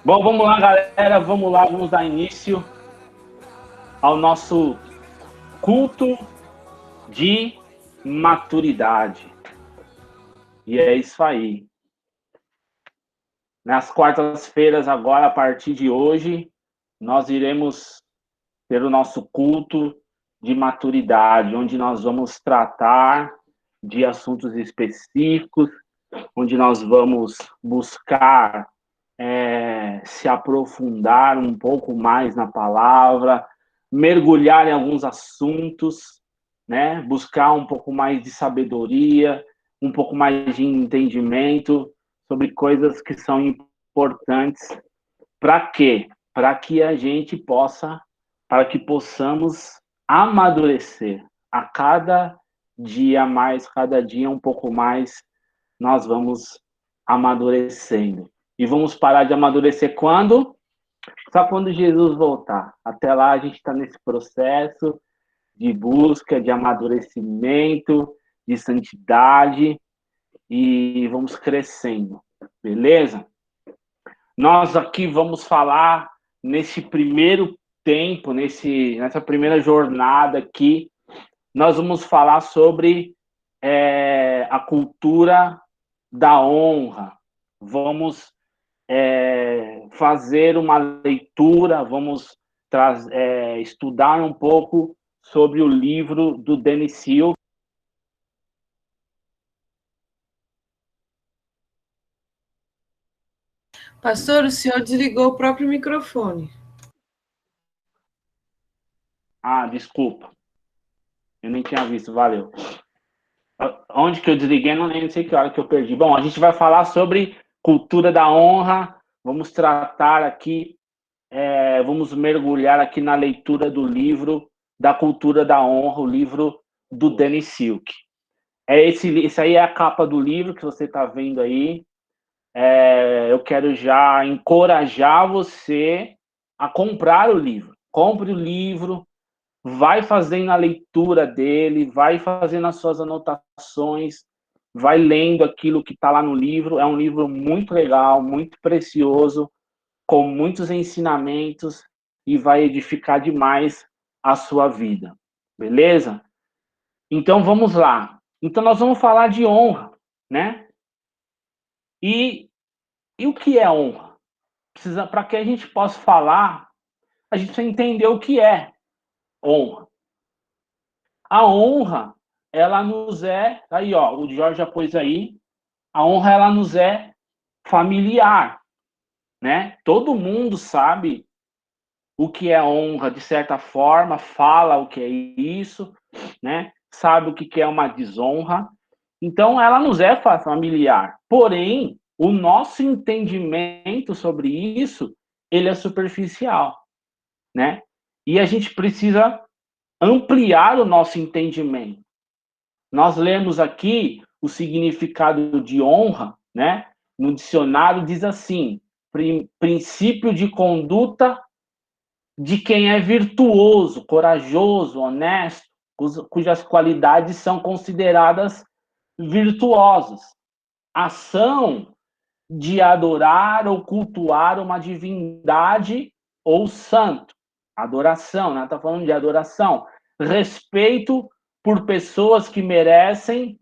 Bom, vamos lá, galera. Vamos lá, vamos dar início ao nosso culto de maturidade. E é isso aí. Nas quartas-feiras, agora, a partir de hoje, nós iremos ter o nosso culto de maturidade, onde nós vamos tratar de assuntos específicos, onde nós vamos buscar se aprofundar um pouco mais na palavra, mergulhar em alguns assuntos, né? Buscar um pouco mais de sabedoria, um pouco mais de entendimento sobre coisas que são importantes. Para quê? Para que a gente possa, para que possamos amadurecer. A cada dia mais, cada dia um pouco mais, nós vamos amadurecendo. E vamos parar de amadurecer quando? Só quando Jesus voltar. Até lá a gente está nesse processo de busca, de amadurecimento, de santidade e vamos crescendo, beleza? Nós aqui vamos falar nesse primeiro tempo, nessa primeira jornada aqui, nós vamos falar sobre a cultura da honra. Vamos fazer uma leitura, vamos estudar um pouco sobre o livro do Denis Silva. Pastor, o senhor desligou o próprio microfone. Ah, desculpa. Eu nem tinha visto, valeu. Onde que eu desliguei, não sei que hora que eu perdi. Bom, a gente vai falar sobre cultura da honra, vamos tratar aqui, vamos mergulhar aqui na leitura do livro da cultura da honra, o livro do Denis Silk. Esse aí é a capa do livro que você está vendo aí. Eu quero já encorajar você a comprar o livro. Compre o livro, vai fazendo a leitura dele, vai fazendo as suas anotações, vai lendo aquilo que está lá no livro. É um livro muito legal, muito precioso, com muitos ensinamentos e vai edificar demais a sua vida. Beleza? Então vamos lá. Então nós vamos falar de honra, né? E o que é honra? Para que a gente possa falar, a gente precisa entender o que é honra. A honra, ela nos aí ó, o Jorge já pôs aí, a honra ela nos é familiar, né? Todo mundo sabe o que é honra, de certa forma, fala o que é isso, né? Sabe o que é uma desonra. Então, ela nos é familiar. Porém, o nosso entendimento sobre isso, ele é superficial, né? E a gente precisa ampliar o nosso entendimento. Nós lemos aqui o significado de honra, né? No dicionário diz assim: princípio de conduta de quem é virtuoso, corajoso, honesto, cujas qualidades são consideradas virtuosas. Ação de adorar ou cultuar uma divindade ou santo. Adoração, né? Está falando de adoração. Respeito por pessoas que merecem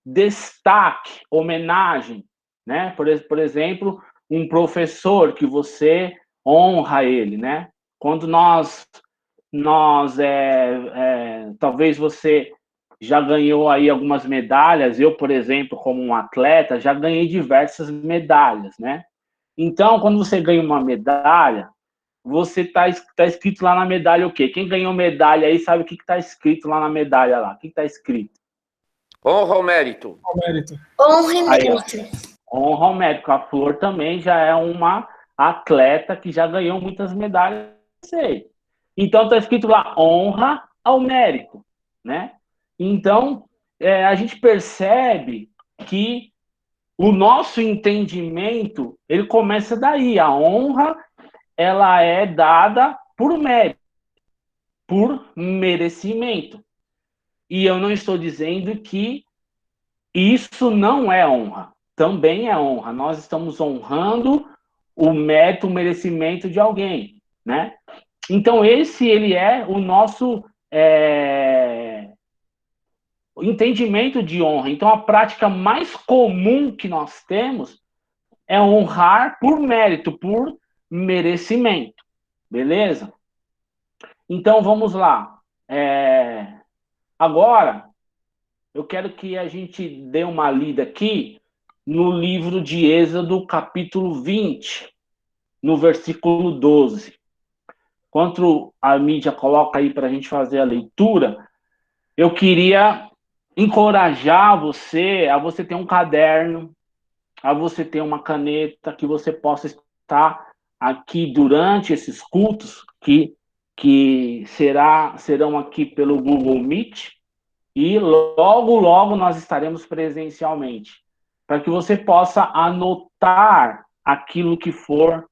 destaque, homenagem, né? Por exemplo, um professor que você honra ele, né? Quando talvez você já ganhou aí algumas medalhas. Eu, por exemplo, como um atleta, já ganhei diversas medalhas, né? Então, quando você ganha uma medalha, você tá escrito lá na medalha o quê? Quem ganhou medalha aí sabe o que está escrito lá na medalha lá? O que está escrito? Honra ao mérito. Honra e mérito. Honra ao mérito. A Flor também já é uma atleta que já ganhou muitas medalhas. Então, está escrito lá, honra ao mérito, né? Então, a gente percebe que o nosso entendimento, ele começa daí. A honra, ela é dada por mérito, por merecimento. E eu não estou dizendo que isso não é honra. Também é honra. Nós estamos honrando o mérito, o merecimento de alguém, né? Então, ele é o nosso entendimento de honra. Então, a prática mais comum que nós temos é honrar por mérito, por merecimento. Beleza? Então, vamos lá. Agora, eu quero que a gente dê uma lida aqui no livro de Êxodo, capítulo 20, no versículo 12. Enquanto a mídia coloca aí para a gente fazer a leitura, eu queria encorajar você a você ter um caderno, a você ter uma caneta, que você possa estar aqui durante esses cultos, que serão aqui pelo Google Meet, e logo, logo nós estaremos presencialmente, para que você possa anotar aquilo que for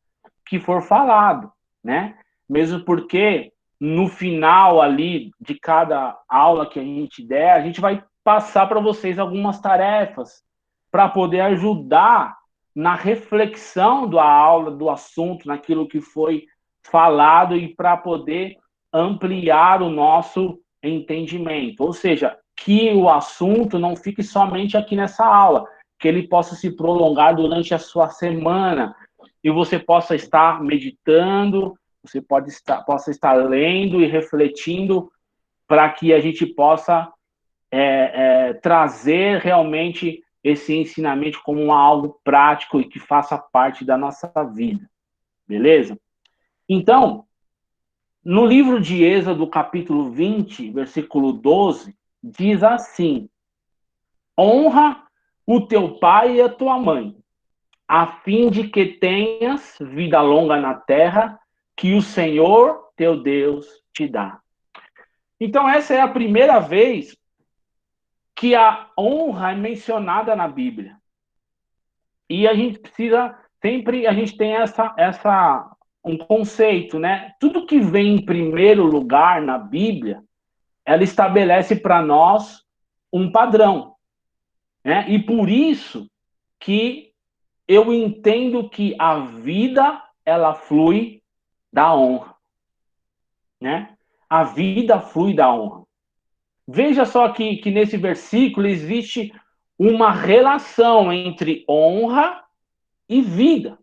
falado, né? Mesmo porque no final ali de cada aula que a gente der, a gente vai passar para vocês algumas tarefas para poder ajudar na reflexão da aula, do assunto, naquilo que foi falado e para poder ampliar o nosso entendimento. Ou seja, que o assunto não fique somente aqui nessa aula, que ele possa se prolongar durante a sua semana e você possa estar meditando, você possa estar lendo e refletindo para que a gente possa trazer realmente esse ensinamento como algo prático e que faça parte da nossa vida. Beleza? Então, no livro de Êxodo, capítulo 20, versículo 12, diz assim: honra o teu pai e a tua mãe, a fim de que tenhas vida longa na terra que o Senhor teu Deus te dá. Então, essa é a primeira vez que a honra é mencionada na Bíblia. E a gente precisa sempre, a gente tem um conceito, né? Tudo que vem em primeiro lugar na Bíblia, ela estabelece para nós um padrão, né? E por isso que eu entendo que a vida, ela flui da honra, né? A vida flui da honra. Veja só que nesse versículo existe uma relação entre honra e vida.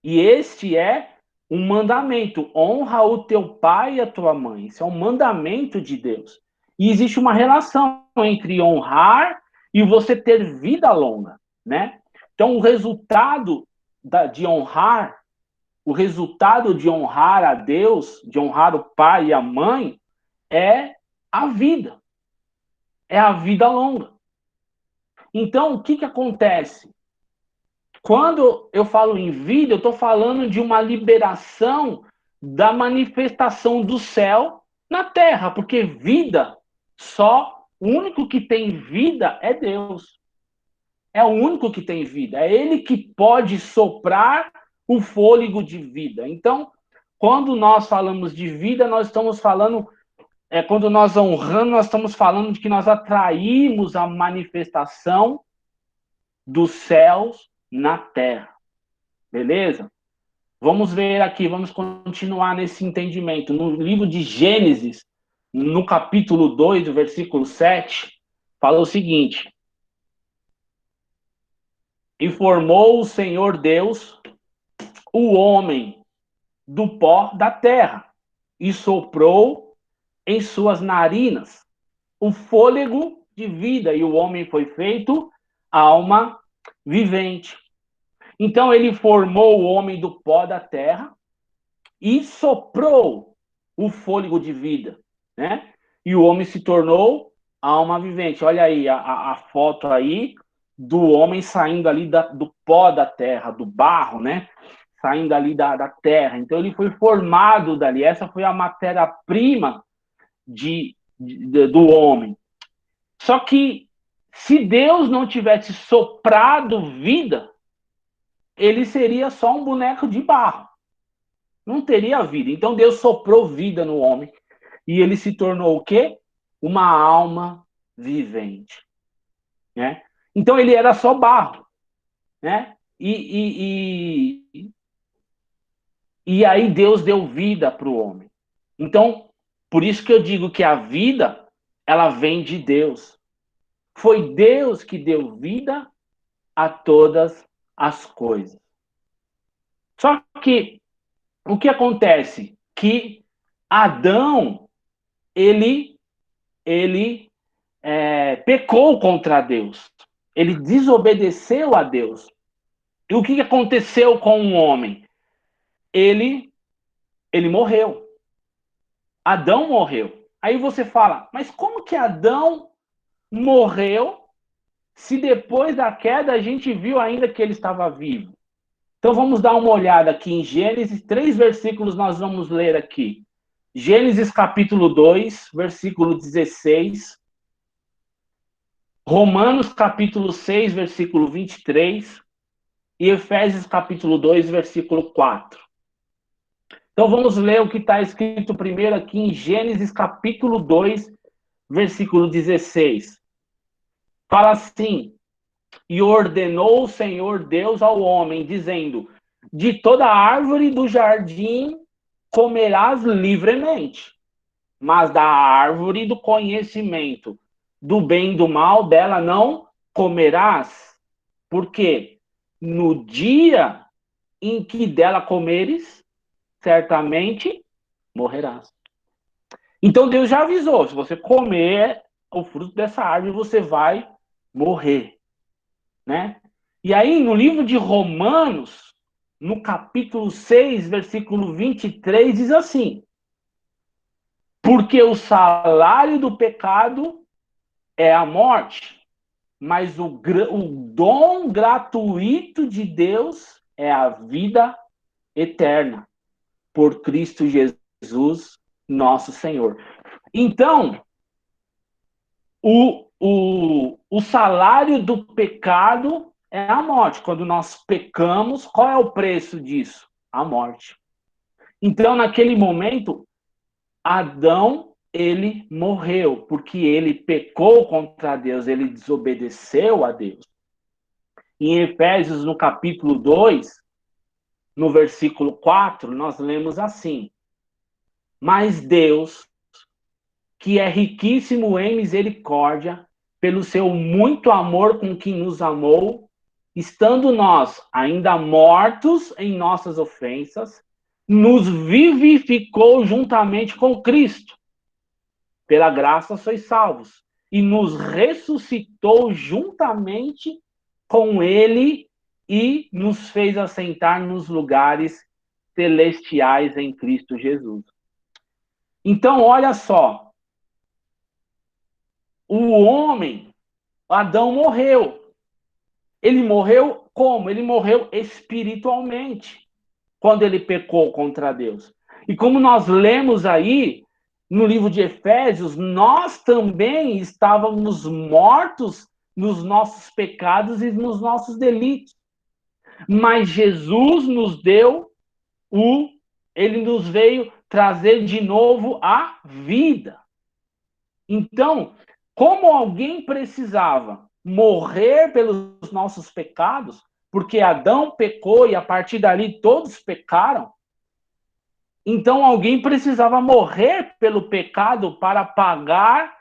E este é um mandamento. Honra o teu pai e a tua mãe. Isso é um mandamento de Deus. E existe uma relação entre honrar e você ter vida longa, né? Então, o resultado de honrar, o resultado de honrar a Deus, de honrar o pai e a mãe, é a vida. É a vida longa. Então, o que acontece? Quando eu falo em vida, eu estou falando de uma liberação da manifestação do céu na terra, porque vida, o único que tem vida é Deus. É o único que tem vida. É Ele que pode soprar o fôlego de vida. Então, quando nós falamos de vida, nós estamos falando, quando nós honramos, nós estamos falando de que nós atraímos a manifestação dos céus na terra. Beleza? Vamos ver aqui, vamos continuar nesse entendimento. No livro de Gênesis, no capítulo 2, do versículo 7, fala o seguinte: e formou o Senhor Deus o homem do pó da terra e soprou em suas narinas o fôlego de vida, e o homem foi feito alma vivente. Então ele formou o homem do pó da terra e soprou o fôlego de vida, né? E o homem se tornou alma vivente. Olha aí a foto aí do homem saindo ali do pó da terra, do barro, né? Saindo ali da terra. Então ele foi formado dali. Essa foi a matéria-prima do homem. Só que se Deus não tivesse soprado vida, ele seria só um boneco de barro. Não teria vida. Então Deus soprou vida no homem e ele se tornou o quê? Uma alma vivente, né? Então ele era só barro, né? E E aí Deus deu vida para o homem. Então, por isso que eu digo que a vida, ela vem de Deus. Foi Deus que deu vida a todas as coisas. Só que o que acontece? Que Adão, ele pecou contra Deus. Ele desobedeceu a Deus. E o que aconteceu com o homem? Ele morreu. Adão morreu. Aí você fala, mas como que Adão morreu se depois da queda a gente viu ainda que ele estava vivo? Então vamos dar uma olhada aqui em Gênesis, 3 versículos nós vamos ler aqui. Gênesis capítulo 2, versículo 16. Romanos capítulo 6, versículo 23. E Efésios capítulo 2, versículo 4. Então vamos ler o que está escrito primeiro aqui em Gênesis capítulo 2, versículo 16. Fala assim: e ordenou o Senhor Deus ao homem, dizendo: de toda árvore do jardim comerás livremente, mas da árvore do conhecimento do bem e do mal dela não comerás, porque no dia em que dela comeres, certamente morrerás. Então Deus já avisou, se você comer o fruto dessa árvore, você vai morrer, né? E aí, no livro de Romanos, no capítulo 6, versículo 23, diz assim: porque o salário do pecado é a morte, mas o dom gratuito de Deus é a vida eterna, por Cristo Jesus, nosso Senhor. Então, o salário do pecado é a morte. Quando nós pecamos, qual é o preço disso? A morte. Então, naquele momento, Adão, ele morreu, porque ele pecou contra Deus, ele desobedeceu a Deus. Em Efésios, no capítulo 2, no versículo 4, nós lemos assim: mas Deus, que é riquíssimo em misericórdia, pelo seu muito amor com que nos amou, estando nós ainda mortos em nossas ofensas, nos vivificou juntamente com Cristo. Pela graça sois salvos. E nos ressuscitou juntamente com Ele e nos fez assentar nos lugares celestiais em Cristo Jesus. Então, olha só. O homem, Adão, morreu. Ele morreu como? Ele morreu espiritualmente, quando ele pecou contra Deus. E como nós lemos aí, no livro de Efésios, nós também estávamos mortos nos nossos pecados e nos nossos delitos. Mas Jesus nos deu ele nos veio trazer de novo a vida. Então, como alguém precisava morrer pelos nossos pecados, porque Adão pecou e a partir dali todos pecaram, então alguém precisava morrer pelo pecado para pagar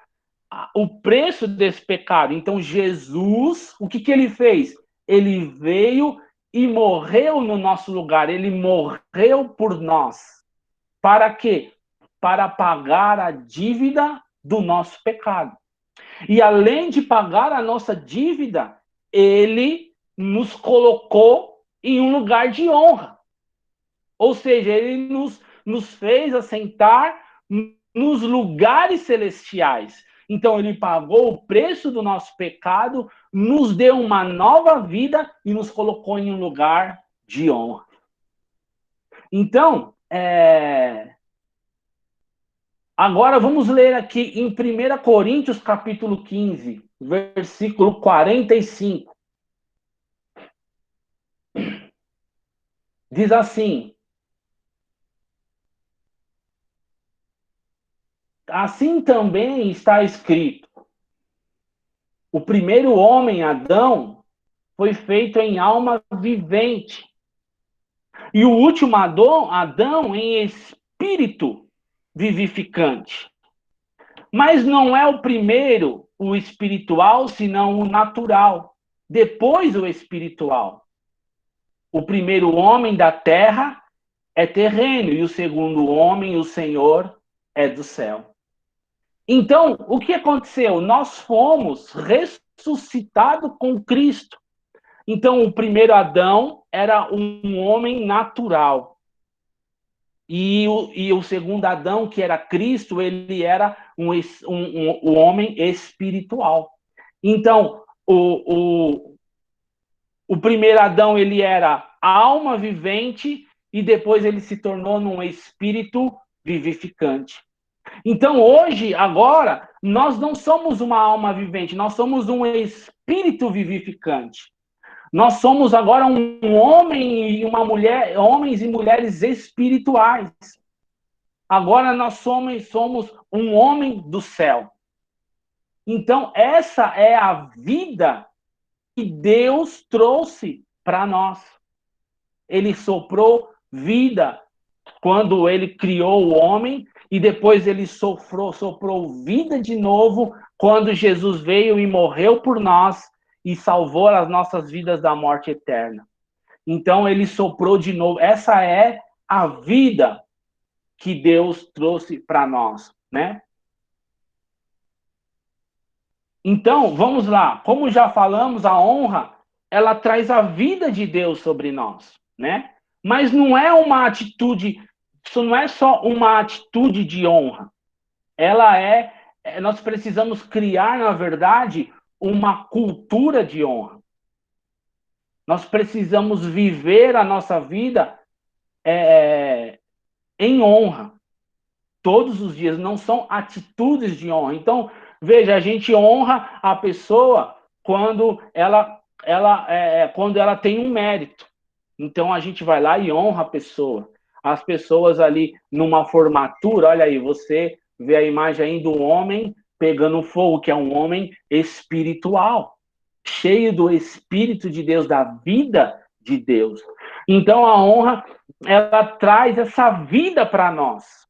o preço desse pecado. Então Jesus, o que ele fez? Ele veio e morreu no nosso lugar, ele morreu por nós. Para quê? Para pagar a dívida do nosso pecado. E além de pagar a nossa dívida, ele nos colocou em um lugar de honra. Ou seja, ele nos fez assentar nos lugares celestiais. Então, ele pagou o preço do nosso pecado, nos deu uma nova vida e nos colocou em um lugar de honra. Então, agora vamos ler aqui em 1 Coríntios capítulo 15, versículo 45. Diz assim: assim também está escrito: o primeiro homem, Adão, foi feito em alma vivente. E o último Adão em espírito vivificante. Mas não é o primeiro o espiritual, senão o natural. Depois o espiritual. O primeiro homem da terra é terreno, e o segundo homem, o Senhor, é do céu. Então, o que aconteceu? Nós fomos ressuscitados com Cristo. Então, o primeiro Adão era um homem natural. E o segundo Adão, que era Cristo, ele era um homem espiritual. Então, o primeiro Adão, ele era a alma vivente, e depois ele se tornou num espírito vivificante. Então, hoje, agora, nós não somos uma alma vivente, nós somos um espírito vivificante. Nós somos agora um homem e uma mulher, homens e mulheres espirituais. Agora nós somos um homem do céu. Então, essa é a vida que Deus trouxe para nós. Ele soprou vida quando ele criou o homem, e depois ele soprou vida de novo quando Jesus veio e morreu por nós e salvou as nossas vidas da morte eterna. Então ele soprou de novo. Essa é a vida que Deus trouxe para nós, né? Então, vamos lá. Como já falamos, a honra, ela traz a vida de Deus sobre nós, né? Mas não é uma atitude, isso não é só uma atitude de honra. Nós precisamos criar, na verdade, uma cultura de honra. Nós precisamos viver a nossa vida em honra. Todos os dias, não são atitudes de honra. Então, veja, a gente honra a pessoa quando ela tem um mérito. Então, a gente vai lá e honra a pessoa. As pessoas ali numa formatura, olha aí, você vê a imagem aí do homem pegando fogo, que é um homem espiritual, cheio do Espírito de Deus, da vida de Deus. Então, a honra, ela traz essa vida para nós.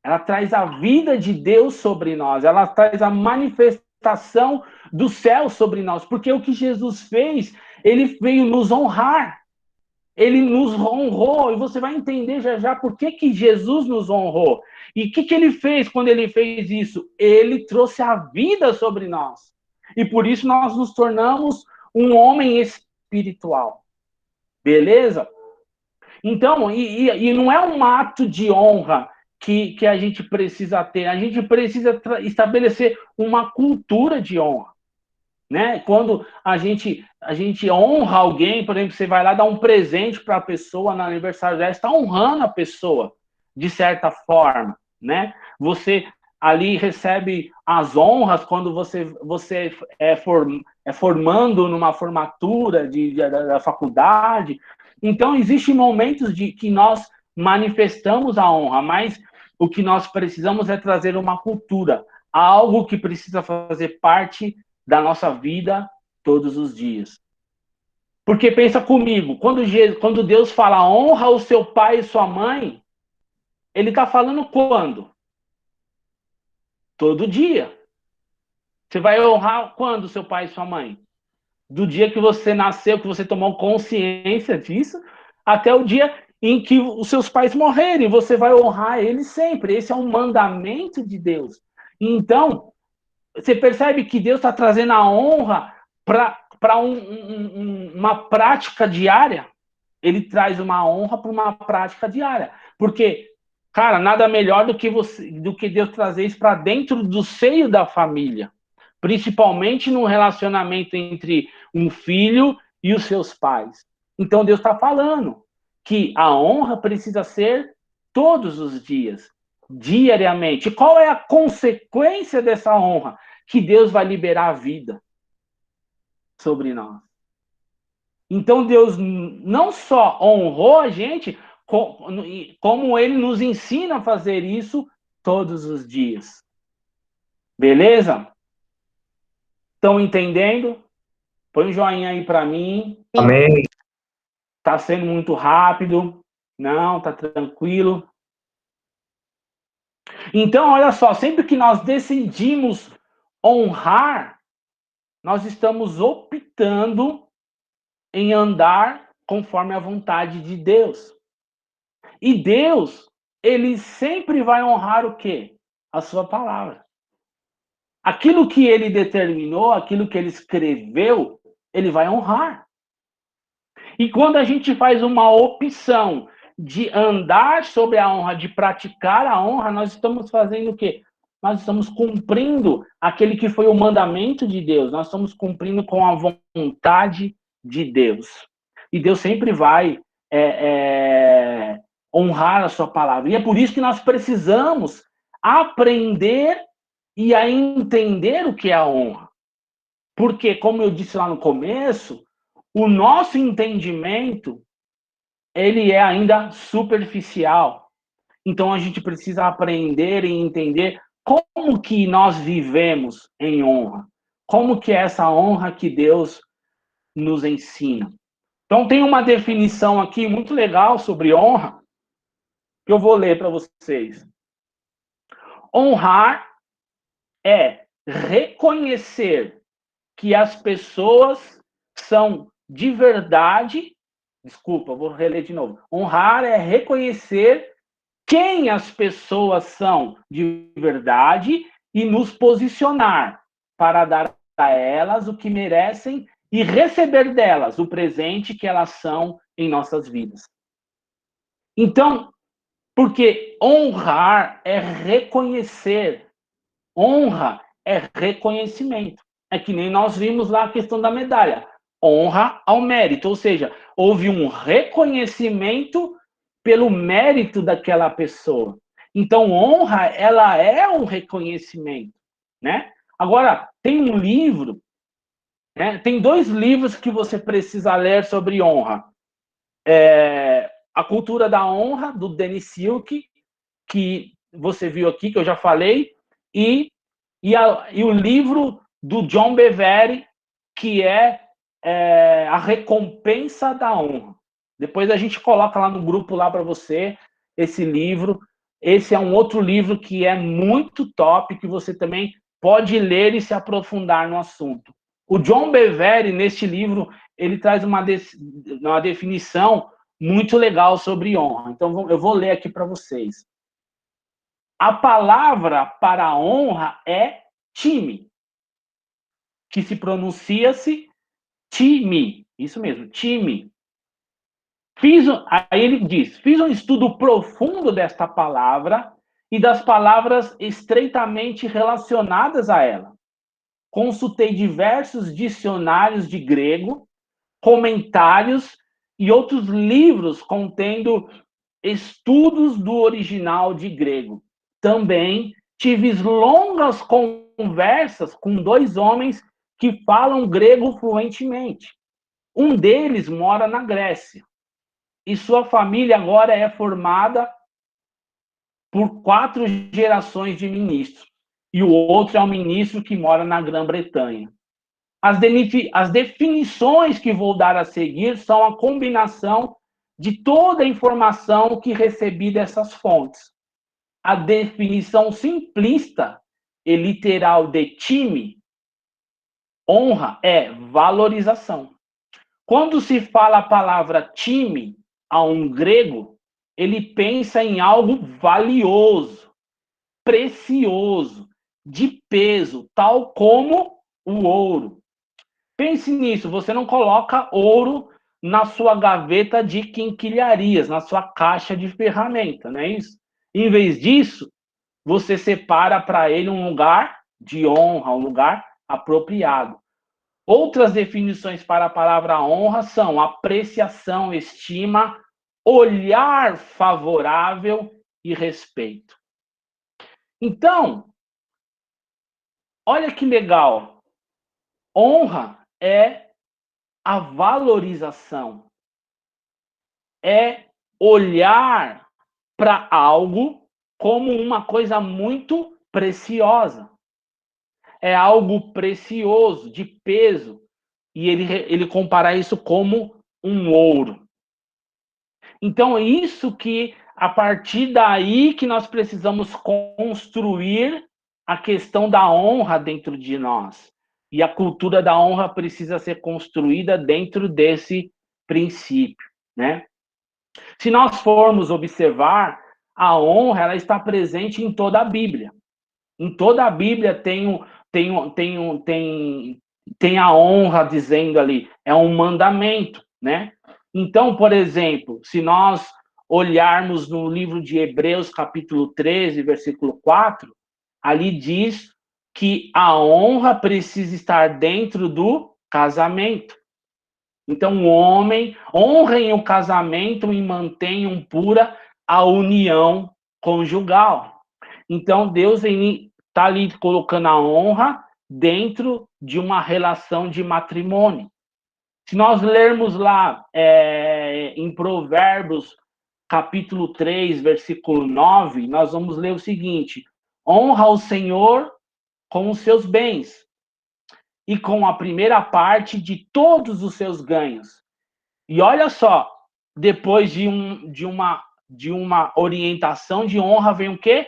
Ela traz a vida de Deus sobre nós. Ela traz a manifestação do céu sobre nós. Porque o que Jesus fez, ele veio nos honrar. Ele nos honrou. E você vai entender já já por que Jesus nos honrou. E o que ele fez quando ele fez isso? Ele trouxe a vida sobre nós. E por isso nós nos tornamos um homem espiritual. Beleza? Então, e não é um ato de honra que a gente precisa ter. A gente precisa estabelecer uma cultura de honra. Né? Quando a gente honra alguém, por exemplo, você vai lá dar um presente para a pessoa no aniversário dela, está honrando a pessoa, de certa forma. Né? Você ali recebe as honras quando você é formando numa formatura da faculdade. Então, existem momentos que nós manifestamos a honra, mas o que nós precisamos é trazer uma cultura, algo que precisa fazer parte da nossa vida todos os dias. Porque pensa comigo, quando Deus fala honra o seu pai e sua mãe, ele está falando quando? Todo dia. Você vai honrar quando seu pai e sua mãe? Do dia que você nasceu, que você tomou consciência disso, até o dia em que os seus pais morrerem. Você vai honrar eles sempre. Esse é um mandamento de Deus. Então, você percebe que Deus está trazendo a honra para uma prática diária. Ele traz uma honra para uma prática diária. Porque, cara, nada melhor do que Deus trazer isso para dentro do seio da família. Principalmente no relacionamento entre um filho e os seus pais. Então Deus está falando que a honra precisa ser todos os dias, diariamente. Qual é a consequência dessa honra? Que Deus vai liberar a vida sobre nós. Então Deus não só honrou a gente, como Ele nos ensina a fazer isso todos os dias. Beleza? Estão entendendo? Põe um joinha aí para mim. Amém. Está sendo muito rápido. Não, está tranquilo. Então, olha só, sempre que nós decidimos honrar, nós estamos optando em andar conforme a vontade de Deus. E Deus, ele sempre vai honrar o quê? A sua palavra. Aquilo que ele determinou, aquilo que ele escreveu, ele vai honrar. E quando a gente faz uma opção de andar sobre a honra, de praticar a honra, nós estamos fazendo o quê? Nós estamos cumprindo aquele que foi o mandamento de Deus, nós estamos cumprindo com a vontade de Deus. E Deus sempre vai honrar a sua palavra. E é por isso que nós precisamos aprender e a entender o que é a honra. Porque, como eu disse lá no começo, o nosso entendimento, ele é ainda superficial. Então, a gente precisa aprender e entender como que nós vivemos em honra. Como que é essa honra que Deus nos ensina. Então, tem uma definição aqui muito legal sobre honra, que eu vou ler para vocês. Honrar é reconhecer que as pessoas são de verdade. Desculpa, vou reler de novo. Honrar é reconhecer quem as pessoas são de verdade e nos posicionar para dar a elas o que merecem e receber delas o presente que elas são em nossas vidas. Então, porque honrar é reconhecer. Honra é reconhecimento. É que nem nós vimos lá a questão da medalha. Honra ao mérito, ou seja, houve um reconhecimento pelo mérito daquela pessoa. Então, honra, ela é um reconhecimento, né? Agora, tem um livro, né? Tem 2 livros que você precisa ler sobre honra. A Cultura da Honra, do Denis Silk, que você viu aqui, que eu já falei, e o livro do John Bevere, que é A Recompensa da Honra. Depois a gente coloca lá no grupo lá para você esse livro. Esse é um outro livro que é muito top, que você também pode ler e se aprofundar no assunto. O John Bevere, neste livro, ele traz uma definição muito legal sobre honra. Então, eu vou ler aqui para vocês. A palavra para honra é time, que se pronuncia-se time. Isso mesmo, time. Aí ele diz, fiz um estudo profundo desta palavra e das palavras estreitamente relacionadas a ela. Consultei diversos dicionários de grego, comentários e outros livros contendo estudos do original de grego. Também tive longas conversas com 2 homens que falam grego fluentemente. Um deles mora na Grécia e sua família agora é formada por 4 gerações de ministros. E o outro é um ministro que mora na Grã-Bretanha. As definições que vou dar a seguir são a combinação de toda a informação que recebi dessas fontes. A definição simplista e literal de time, honra, é valorização. Quando se fala a palavra time a um grego, ele pensa em algo valioso, precioso, de peso, tal como o ouro. Pense nisso, você não coloca ouro na sua gaveta de quinquilharias, na sua caixa de ferramenta, não é isso? Em vez disso, você separa para ele um lugar de honra, um lugar apropriado. Outras definições para a palavra honra são apreciação, estima, olhar favorável e respeito. Então, olha que legal. Honra é a valorização. É olhar para algo como uma coisa muito preciosa. É algo precioso, de peso. E ele compara isso como um ouro. Então, é isso que, a partir daí, que nós precisamos construir a questão da honra dentro de nós. E a cultura da honra precisa ser construída dentro desse princípio, né? Se nós formos observar, a honra ela está presente em toda a Bíblia. Em toda a Bíblia tem a honra dizendo ali, é um mandamento, né? Então, por exemplo, se nós olharmos no livro de Hebreus, capítulo 13, versículo 4, ali diz que a honra precisa estar dentro do casamento. Então, o homem, honrem o casamento e mantenham pura a união conjugal. Então, Deus está ali colocando a honra dentro de uma relação de matrimônio. Se nós lermos lá em Provérbios, capítulo 3, versículo 9, nós vamos ler o seguinte: honra o Senhor com os seus bens e com a primeira parte de todos os seus ganhos. E olha só, depois de uma orientação de honra vem o quê?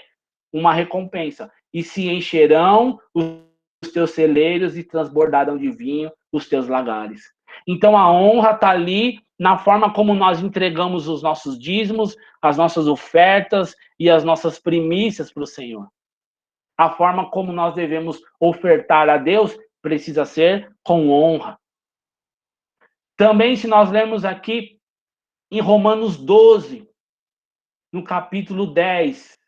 Uma recompensa. E se encherão os teus celeiros e transbordarão de vinho os teus lagares. Então a honra está ali na forma como nós entregamos os nossos dízimos, as nossas ofertas e as nossas primícias para o Senhor. A forma como nós devemos ofertar a Deus precisa ser com honra. Também, se nós lermos aqui em Romanos 12, no capítulo 10,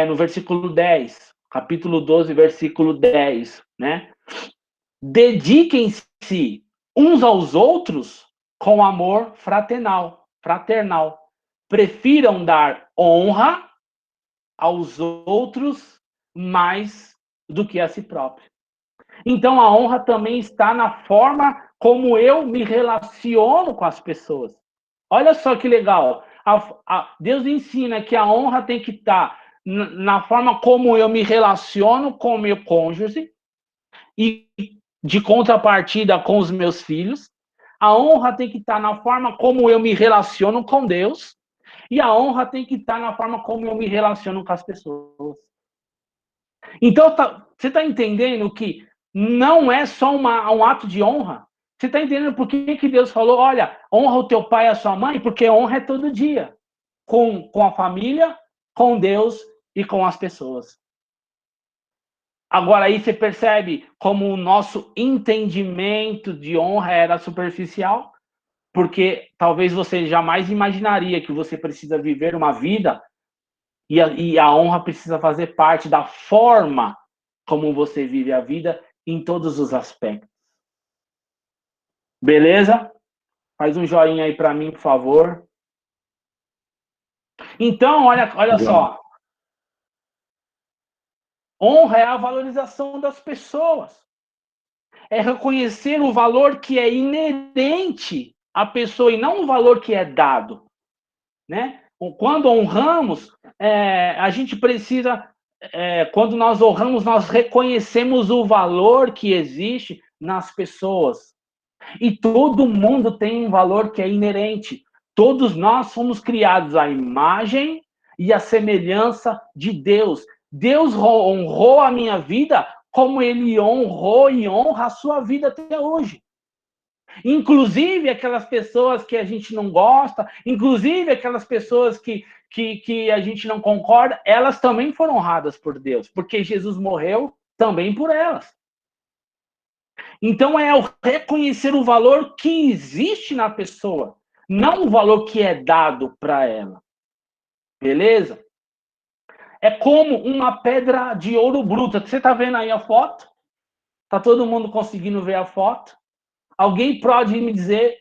no versículo 10, capítulo 12, versículo 10, né? Dediquem-se uns aos outros com amor fraternal. Prefiram dar honra aos outros mais do que a si próprio. Então, a honra também está na forma como eu me relaciono com as pessoas. Olha só que legal. Deus ensina que a honra tem que estar na forma como eu me relaciono com o meu cônjuge e, de contrapartida, com os meus filhos. A honra tem que estar na forma como eu me relaciono com Deus. E a honra tem que estar na forma como eu me relaciono com as pessoas. Então, você está entendendo que não é só um ato de honra? Você está entendendo por que Deus falou, olha, honra o teu pai e a sua mãe? Porque honra é todo dia. Com a família, com Deus e com as pessoas. Agora aí você percebe como o nosso entendimento de honra era superficial? Porque talvez você jamais imaginaria que você precisa viver uma vida e a honra precisa fazer parte da forma como você vive a vida em todos os aspectos. Beleza? Faz um joinha aí para mim, por favor. Então, olha só. Honra é a valorização das pessoas. É reconhecer o valor que é inerente à pessoa e não o valor que é dado. Né? Quando honramos, a gente precisa... quando nós honramos, nós reconhecemos o valor que existe nas pessoas. E todo mundo tem um valor que é inerente. Todos nós fomos criados à imagem e à semelhança de Deus. Deus honrou a minha vida como Ele honrou e honra a sua vida até hoje. Inclusive aquelas pessoas que a gente não gosta, inclusive aquelas pessoas que a gente não concorda, elas também foram honradas por Deus, porque Jesus morreu também por elas. Então é o reconhecer o valor que existe na pessoa, não o valor que é dado para ela. Beleza? É como uma pedra de ouro bruta. Você está vendo aí a foto? Está todo mundo conseguindo ver a foto? Alguém pode me dizer,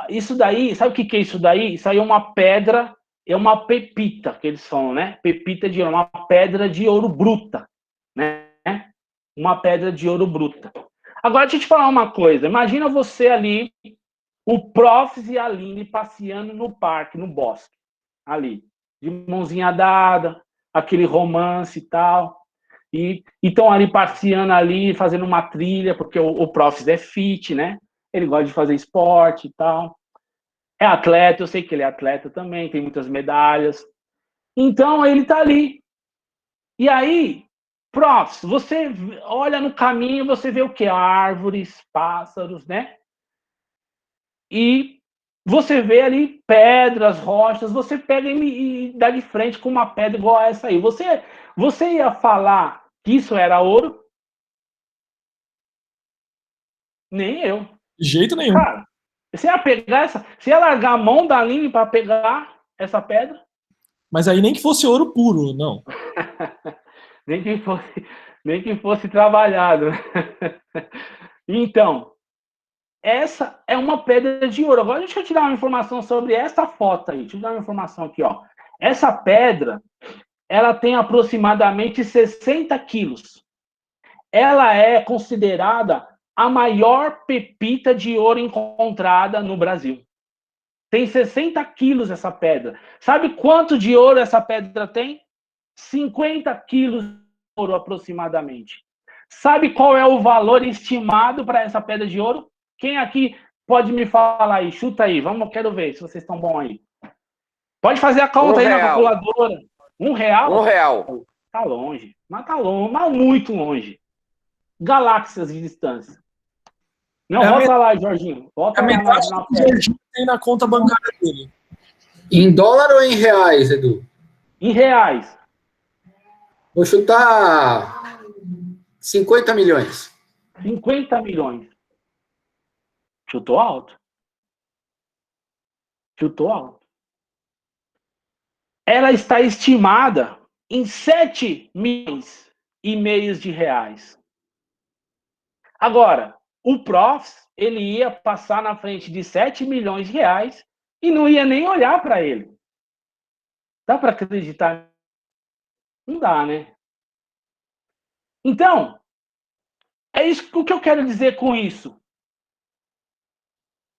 isso daí, sabe o que é isso daí? Isso aí é uma pedra, é uma pepita, que eles falam, né? Pepita de ouro, uma pedra de ouro bruta, né? Uma pedra de ouro bruta. Agora, deixa eu te falar uma coisa. Imagina você ali, o Profs e a Aline passeando no parque, no bosque, ali, de mãozinha dada, aquele romance e tal. E estão ali passeando ali, fazendo uma trilha, porque o Profs é fit, né? Ele gosta de fazer esporte e tal. É atleta, eu sei que ele é atleta também, tem muitas medalhas. Então, ele está ali. E aí, profs, você olha no caminho, você vê o quê? Árvores, pássaros, né? E você vê ali pedras, rochas, você pega e dá de frente com uma pedra igual a essa aí. Você ia falar que isso era ouro? Nem eu. De jeito nenhum. Cara, você ia pegar você ia largar a mão da Aline para pegar essa pedra? Mas aí nem que fosse ouro puro, não. nem que fosse trabalhado. Então, essa é uma pedra de ouro. Agora deixa eu te dar uma informação sobre essa foto aí. Deixa eu te dar uma informação aqui, ó. Essa pedra, ela tem aproximadamente 60 quilos. Ela é considerada a maior pepita de ouro encontrada no Brasil. Tem 60 quilos essa pedra. Sabe quanto de ouro essa pedra tem? 50 quilos de ouro aproximadamente. Sabe qual é o valor estimado para essa pedra de ouro? Quem aqui pode me falar aí? Chuta aí, vamos, quero ver se vocês estão bons aí. Pode fazer a conta aí na calculadora. R$1? R$1. Tá longe, mas muito longe. Galáxias de distância. Não, volta lá, Jorginho. Volta lá na que o Jorginho tem na conta bancária dele. Em dólar ou em reais, Edu? Em reais. Vou chutar 50 milhões. 50 milhões. Chutou alto. Chutou alto. Ela está estimada em 7,5 milhões de reais. Agora, o Profs, ele ia passar na frente de 7 milhões de reais e não ia nem olhar para ele. Dá para acreditar? Não dá, né? Então, é isso o que eu quero dizer com isso.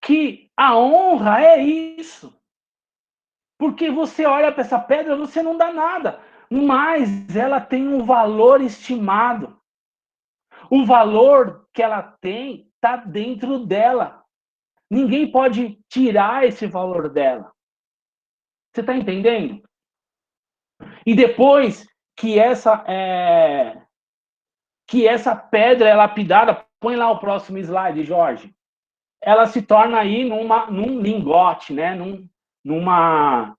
Que a honra é isso. Porque você olha para essa pedra, você não dá nada. Mas ela tem um valor estimado. O valor que ela tem está dentro dela. Ninguém pode tirar esse valor dela. Você está entendendo? E depois que essa pedra é lapidada, põe lá o próximo slide, Jorge. Ela se torna aí num lingote, né? Numa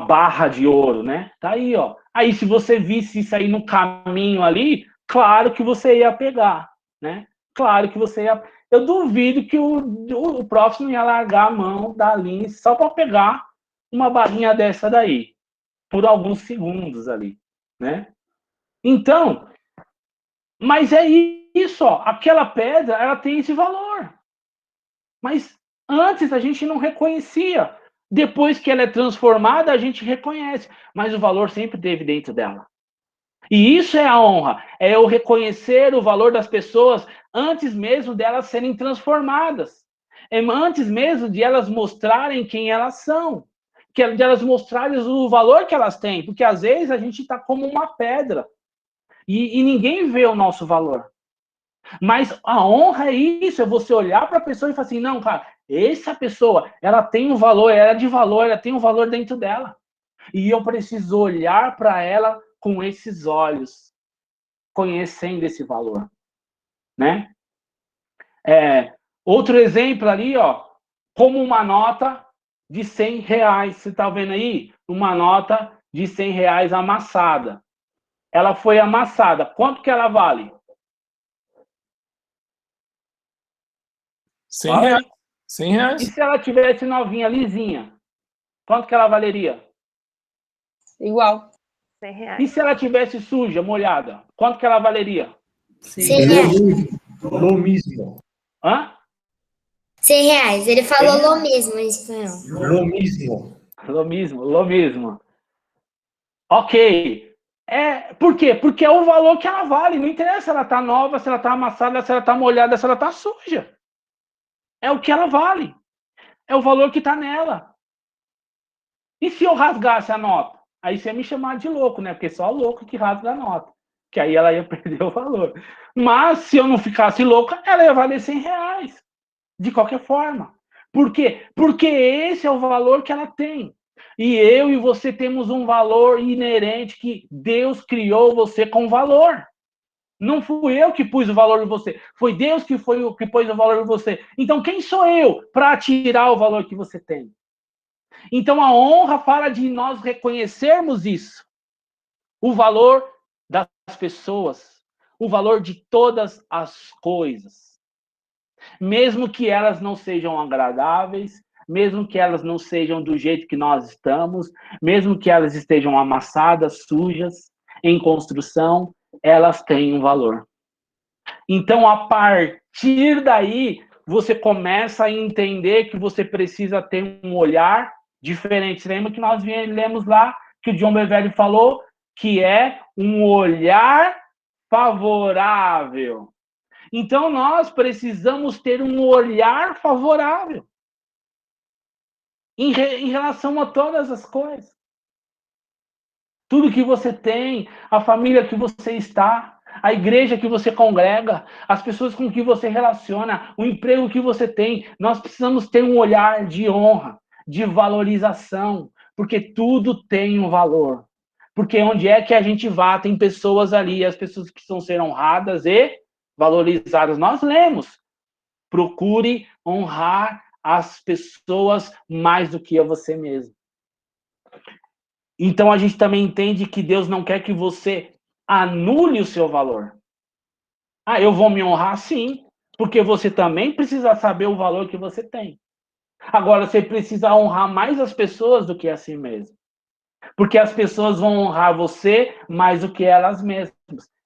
barra de ouro, né? Tá aí, ó. Aí se você visse isso aí no caminho ali, claro que você ia pegar, né? Claro que você ia. Eu duvido que o próximo ia largar a mão da Aline só para pegar uma barrinha dessa daí, por alguns segundos ali, né? Então, mas é isso, ó. Aquela pedra, ela tem esse valor. Mas antes a gente não reconhecia. Depois que ela é transformada, a gente reconhece. Mas o valor sempre esteve dentro dela. E isso é a honra. É eu reconhecer o valor das pessoas antes mesmo delas serem transformadas. É antes mesmo de elas mostrarem quem elas são. De elas mostrarem o valor que elas têm. Porque às vezes a gente está como uma pedra. E ninguém vê o nosso valor. Mas a honra é isso, é você olhar para a pessoa e falar assim, não, cara, essa pessoa, ela tem um valor, ela é de valor, ela tem um valor dentro dela. E eu preciso olhar para ela com esses olhos, conhecendo esse valor, né? Outro exemplo ali, ó, como uma nota de R$100, você tá vendo aí? Uma nota de R$100 amassada. Ela foi amassada, quanto que ela vale? R$100. R$100. E se ela tivesse novinha, lisinha? Quanto que ela valeria? Igual. R$100. E se ela tivesse suja, molhada? Quanto que ela valeria? Lo mismo. Hã? R$100. Ele falou lo mesmo em espanhol. Lo mismo. Lo mesmo. Ok. Por quê? Porque é o valor que ela vale. Não interessa se ela tá nova, se ela tá amassada, se ela tá molhada, se ela tá suja. É o que ela vale. É o valor que tá nela. E se eu rasgasse a nota? Aí você ia me chamar de louco, né? Porque só louco que rasga a nota. Que aí ela ia perder o valor. Mas se eu não ficasse louca, ela ia valer R$100. De qualquer forma. Por quê? Porque esse é o valor que ela tem. E eu e você temos um valor inerente que Deus criou você com valor. Não fui eu que pus o valor em você. Foi Deus que pôs o valor em você. Então, quem sou eu para tirar o valor que você tem? Então, a honra fala de nós reconhecermos isso. O valor das pessoas. O valor de todas as coisas. Mesmo que elas não sejam agradáveis, mesmo que elas não sejam do jeito que nós estamos, mesmo que elas estejam amassadas, sujas, em construção, elas têm um valor. Então, a partir daí, você começa a entender que você precisa ter um olhar diferente. Lembra que nós lemos lá, que o John Bevere falou, que é um olhar favorável. Então, nós precisamos ter um olhar favorável em relação a todas as coisas. Tudo que você tem, a família que você está, a igreja que você congrega, as pessoas com que você relaciona, o emprego que você tem, nós precisamos ter um olhar de honra, de valorização, porque tudo tem um valor. Porque onde é que a gente vá, tem pessoas ali, as pessoas que precisam ser honradas e valorizadas. Nós lemos, procure honrar as pessoas mais do que a você mesmo. Então, a gente também entende que Deus não quer que você anule o seu valor. Ah, eu vou me honrar sim, porque você também precisa saber o valor que você tem. Agora, você precisa honrar mais as pessoas do que a si mesmo. Porque as pessoas vão honrar você mais do que elas mesmas.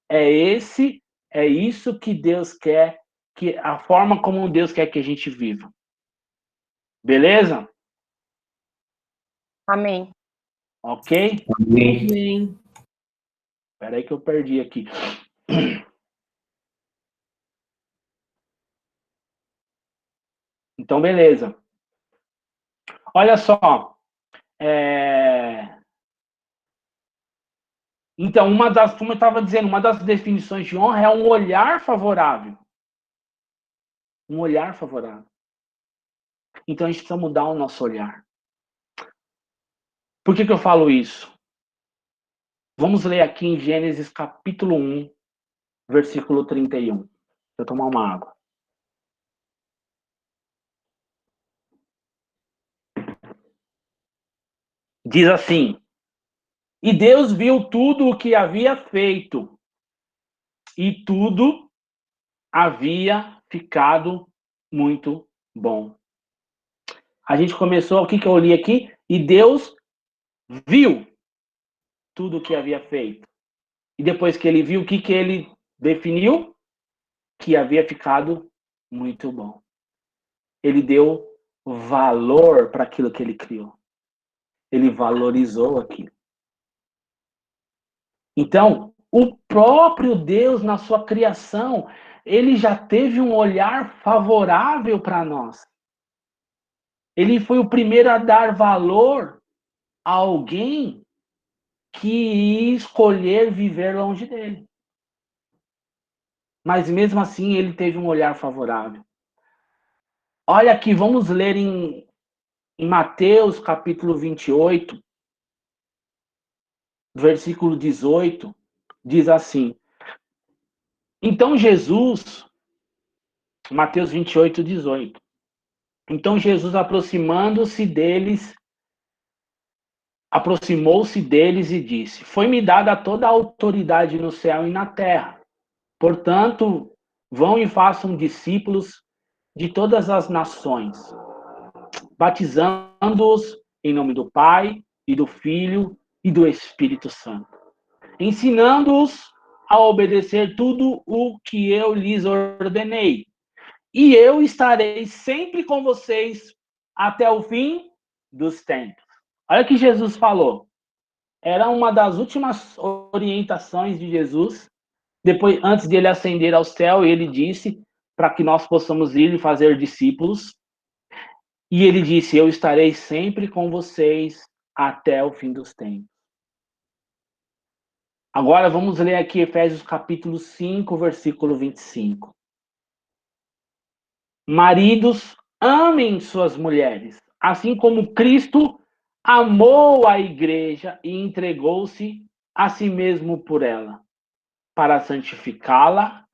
É isso que Deus quer, que a forma como Deus quer que a gente viva. Beleza? Amém. Ok? Amém. Espera aí que eu perdi aqui. Então, beleza. Olha só. Então, como eu estava dizendo, uma das definições de honra é um olhar favorável. Um olhar favorável. Então, a gente precisa mudar o nosso olhar. Por que eu falo isso? Vamos ler aqui em Gênesis capítulo 1, versículo 31. Deixa eu tomar uma água. Diz assim: e Deus viu tudo o que havia feito, e tudo havia ficado muito bom. A gente começou, o que eu li aqui? E Deus viu tudo o que havia feito. E depois que ele viu, o que ele definiu? Que havia ficado muito bom. Ele deu valor para aquilo que ele criou. Ele valorizou aquilo. Então, o próprio Deus, na sua criação, ele já teve um olhar favorável para nós. Ele foi o primeiro a dar valor a alguém que ia escolher viver longe dele. Mas mesmo assim, ele teve um olhar favorável. Olha aqui, vamos ler em Mateus capítulo 28, versículo 18, diz assim: então Jesus, Mateus 28, 18. Então Jesus, aproximou-se deles e disse: foi-me dada toda a autoridade no céu e na terra. Portanto, vão e façam discípulos de todas as nações, batizando-os em nome do Pai e do Filho e do Espírito Santo, ensinando-os a obedecer tudo o que eu lhes ordenei. E eu estarei sempre com vocês até o fim dos tempos. Olha o que Jesus falou. Era uma das últimas orientações de Jesus. Depois, antes de ele ascender ao céu, ele disse para que nós possamos ir e fazer discípulos. E ele disse: eu estarei sempre com vocês até o fim dos tempos. Agora vamos ler aqui Efésios capítulo 5, versículo 25. Maridos, amem suas mulheres, assim como Cristo amou a igreja e entregou-se a si mesmo por ela, para santificá-la,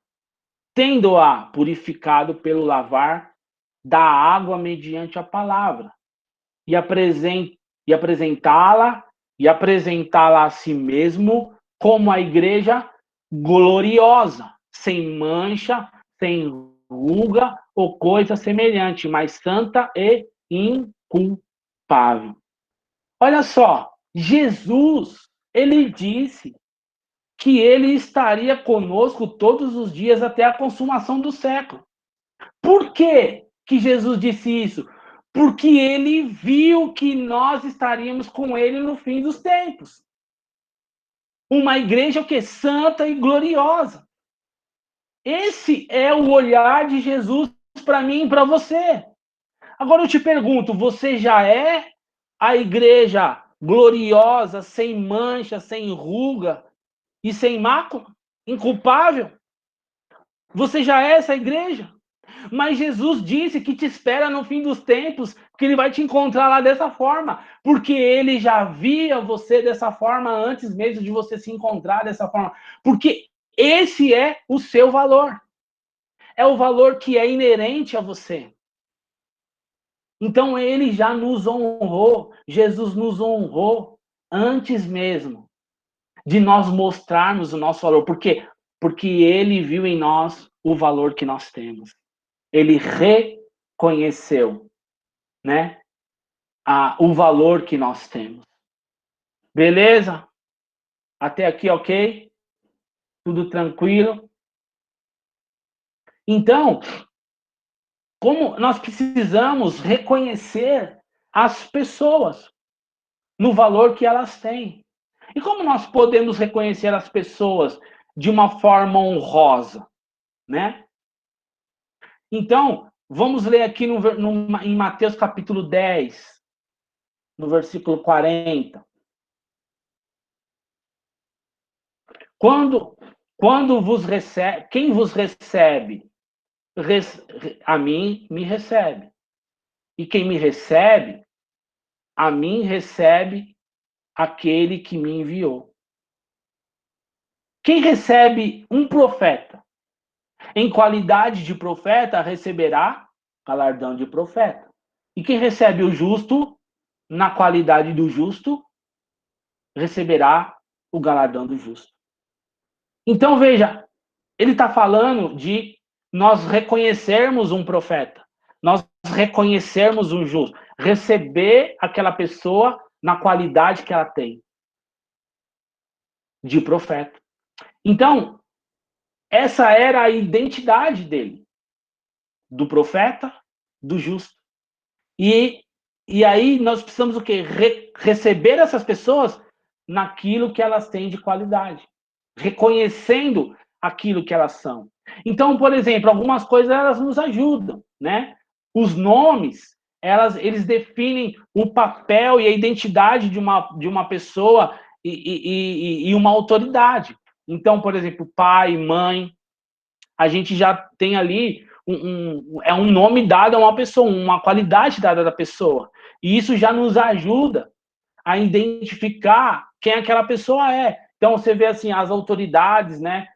tendo-a purificado pelo lavar da água mediante a palavra, e apresentá-la a si mesmo como a igreja gloriosa, sem mancha, sem ruga ou coisa semelhante, mas santa e inculpável. Olha só, Jesus, ele disse que ele estaria conosco todos os dias até a consumação do século. Por quê que Jesus disse isso? Porque ele viu que nós estaríamos com ele no fim dos tempos. Uma igreja o quê? Santa e gloriosa. Esse é o olhar de Jesus para mim e para você. Agora eu te pergunto, você já é a igreja gloriosa, sem mancha, sem ruga e sem mácula? Inculpável? Você já é essa igreja? Mas Jesus disse que te espera no fim dos tempos, que ele vai te encontrar lá dessa forma, porque ele já via você dessa forma antes mesmo de você se encontrar dessa forma, porque esse é o seu valor. É o valor que é inerente a você. Então ele já nos honrou, Jesus nos honrou antes mesmo de nós mostrarmos o nosso valor. Por quê? Porque ele viu em nós o valor que nós temos. Ele reconheceu, né, o valor que nós temos. Beleza? Até aqui, ok? Tudo tranquilo? Então, como nós precisamos reconhecer as pessoas no valor que elas têm. E como nós podemos reconhecer as pessoas de uma forma honrosa, né? Então, vamos ler aqui em Mateus capítulo 10, no versículo 40. Quando vos recebe, quem vos recebe, a mim me recebe. E quem me recebe, a mim recebe aquele que me enviou. Quem recebe um profeta em qualidade de profeta receberá galardão de profeta. E quem recebe o justo na qualidade do justo receberá o galardão do justo. Então veja, ele está falando de nós reconhecermos um profeta, nós reconhecermos um justo, receber aquela pessoa na qualidade que ela tem de profeta. Então, essa era a identidade dele, do profeta, do justo. E aí nós precisamos o quê? Receber essas pessoas naquilo que elas têm de qualidade, reconhecendo aquilo que elas são. Então, por exemplo, algumas coisas elas nos ajudam, né? Os nomes, eles definem o papel e a identidade de uma pessoa e uma autoridade. Então, por exemplo, pai, mãe, a gente já tem ali um nome dado a uma pessoa, uma qualidade dada da pessoa. E isso já nos ajuda a identificar quem aquela pessoa é. Então, você vê assim, as autoridades, né,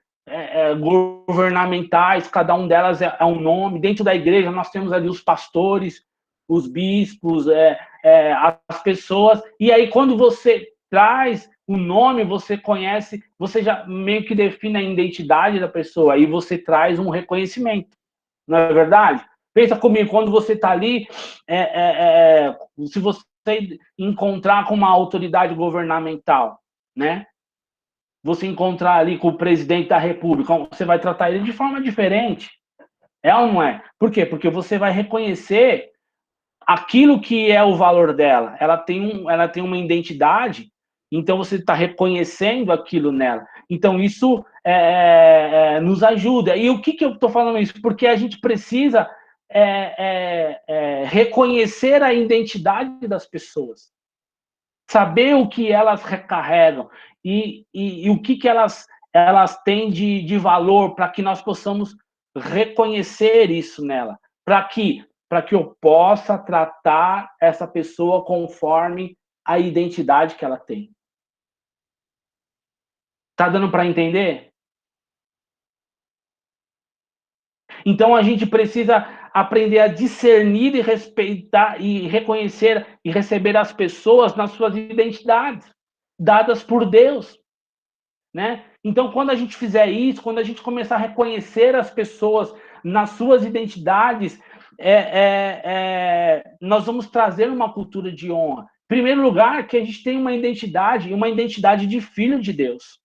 governamentais, cada um delas é um nome. Dentro da igreja, nós temos ali os pastores, os bispos, as pessoas. E aí, quando você traz o nome, você conhece, você já meio que define a identidade da pessoa e você traz um reconhecimento. Não é verdade? Pensa comigo, quando você está ali, se você encontrar com uma autoridade governamental, né? Você encontrar ali com o presidente da República, você vai tratar ele de forma diferente. É ou não é? Por quê? Porque você vai reconhecer aquilo que é o valor dela. Ela tem uma identidade, então você está reconhecendo aquilo nela. Então isso nos ajuda. E o que eu estou falando isso? Porque a gente precisa reconhecer a identidade das pessoas, saber o que elas recarregam e o que elas têm de valor, para que nós possamos reconhecer isso nela, para para que eu possa tratar essa pessoa conforme a identidade que ela tem. Tá dando para entender? Então a gente precisa aprender a discernir e respeitar e reconhecer e receber as pessoas nas suas identidades dadas por Deus, né? Então quando a gente fizer isso, quando a gente começar a reconhecer as pessoas nas suas identidades, nós vamos trazer uma cultura de honra. Em primeiro lugar, que a gente tem uma identidade de filho de Deus,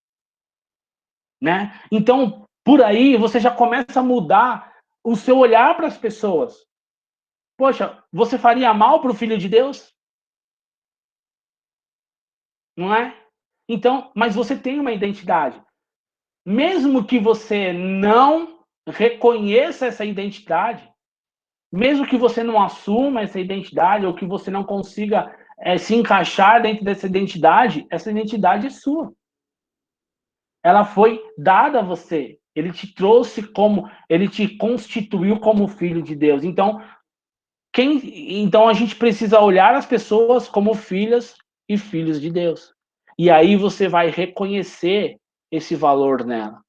né? Então, por aí, você já começa a mudar o seu olhar para as pessoas. Poxa, você faria mal para o Filho de Deus? Não é? Então, mas você tem uma identidade. Mesmo que você não reconheça essa identidade, mesmo que você não assuma essa identidade, ou que você não consiga se encaixar dentro dessa identidade, essa identidade é sua. Ela foi dada a você. Ele te trouxe ele te constituiu como filho de Deus. Então a gente precisa olhar as pessoas como filhas e filhos de Deus. E aí você vai reconhecer esse valor nela.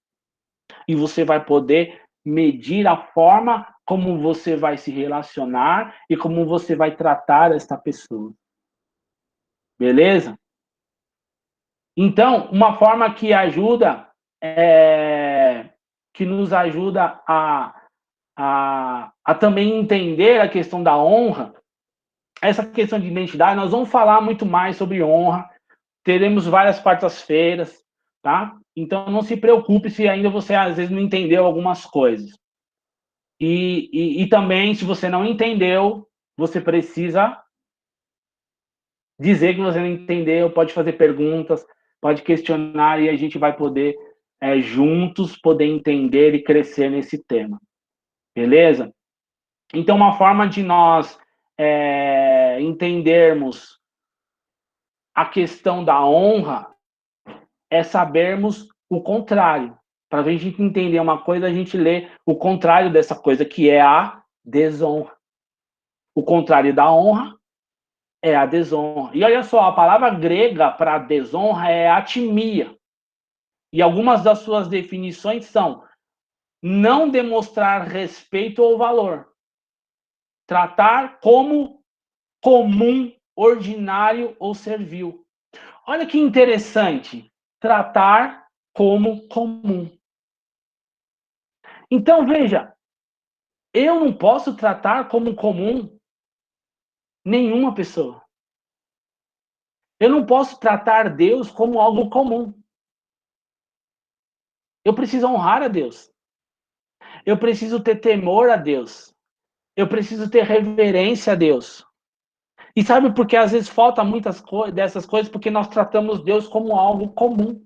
E você vai poder medir a forma como você vai se relacionar e como você vai tratar esta pessoa. Beleza? Então, uma forma que nos ajuda a também entender a questão da honra, essa questão de identidade, nós vamos falar muito mais sobre honra, teremos várias quartas-feiras, tá? Então, não se preocupe se ainda você, às vezes, não entendeu algumas coisas. E também, se você não entendeu, você precisa dizer que você não entendeu, pode fazer perguntas, pode questionar, e a gente vai poder, juntos, poder entender e crescer nesse tema. Beleza? Então, uma forma de nós entendermos a questão da honra é sabermos o contrário. Para a gente entender uma coisa, a gente lê o contrário dessa coisa, que é a desonra. O contrário da honra é a desonra. E olha só, a palavra grega para desonra é atimia. E algumas das suas definições são não demonstrar respeito ou valor. Tratar como comum, ordinário ou servil. Olha que interessante. Tratar como comum. Então, veja, eu não posso tratar como comum nenhuma pessoa. Eu não posso tratar Deus como algo comum. Eu preciso honrar a Deus. Eu preciso ter temor a Deus. Eu preciso ter reverência a Deus. E sabe por que às vezes falta muitas dessas coisas? Porque nós tratamos Deus como algo comum.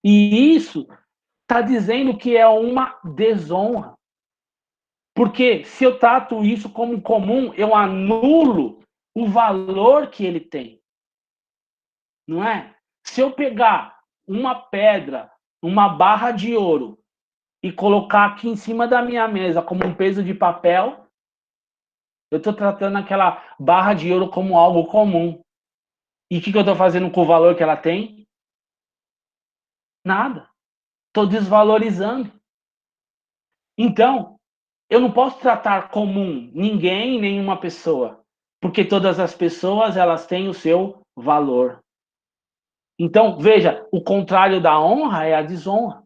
E isso está dizendo que é uma desonra. Porque se eu trato isso como comum, eu anulo o valor que ele tem. Não é? Se eu pegar uma pedra, uma barra de ouro, e colocar aqui em cima da minha mesa como um peso de papel, eu estou tratando aquela barra de ouro como algo comum. E o que eu estou fazendo com o valor que ela tem? Nada. Estou desvalorizando. Então, eu não posso tratar comum ninguém, nenhuma pessoa, porque todas as pessoas, elas têm o seu valor. Então, veja, o contrário da honra é a desonra.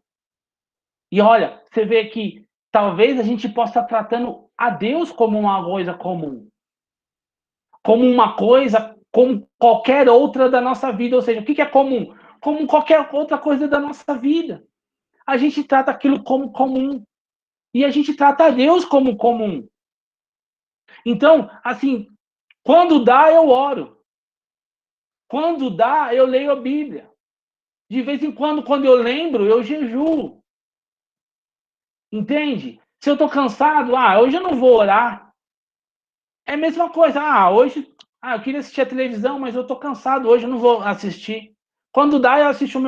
E olha, você vê que talvez a gente possa estar tratando a Deus como uma coisa comum. Como uma coisa, como qualquer outra da nossa vida. Ou seja, o que é comum? Como qualquer outra coisa da nossa vida. A gente trata aquilo como comum. E a gente trata a Deus como comum. Então, assim, quando dá, eu oro. Quando dá, eu leio a Bíblia. De vez em quando eu lembro, eu jejuo. Entende? Se eu estou cansado, hoje eu não vou orar. É a mesma coisa. Hoje eu queria assistir a televisão, mas eu estou cansado, hoje eu não vou assistir. Quando dá, eu assisto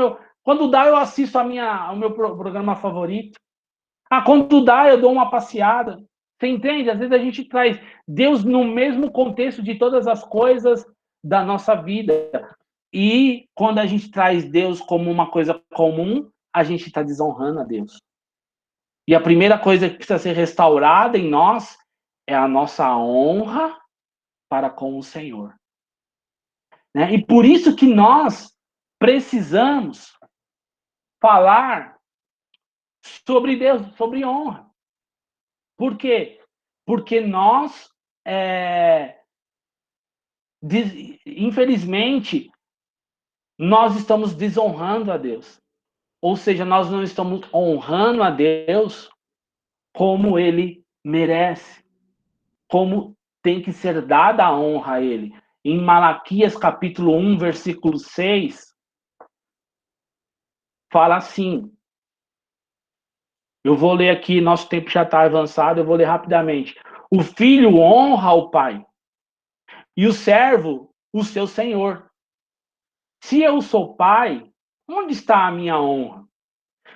Quando dá, eu assisto o meu programa favorito. Quando dá, eu dou uma passeada. Você entende? Às vezes a gente traz Deus no mesmo contexto de todas as coisas da nossa vida. E quando a gente traz Deus como uma coisa comum, a gente está desonrando a Deus. E a primeira coisa que precisa ser restaurada em nós é a nossa honra para com o Senhor. Né? E por isso que nós precisamos falar sobre Deus, sobre honra. Por quê? Porque nós, infelizmente, nós estamos desonrando a Deus. Ou seja, nós não estamos honrando a Deus como Ele merece, como tem que ser dada a honra a Ele. Em Malaquias capítulo 1, versículo 6, fala assim, eu vou ler aqui, nosso tempo já está avançado, eu vou ler rapidamente. O filho honra o pai, e o servo o seu senhor. Se eu sou pai, onde está a minha honra?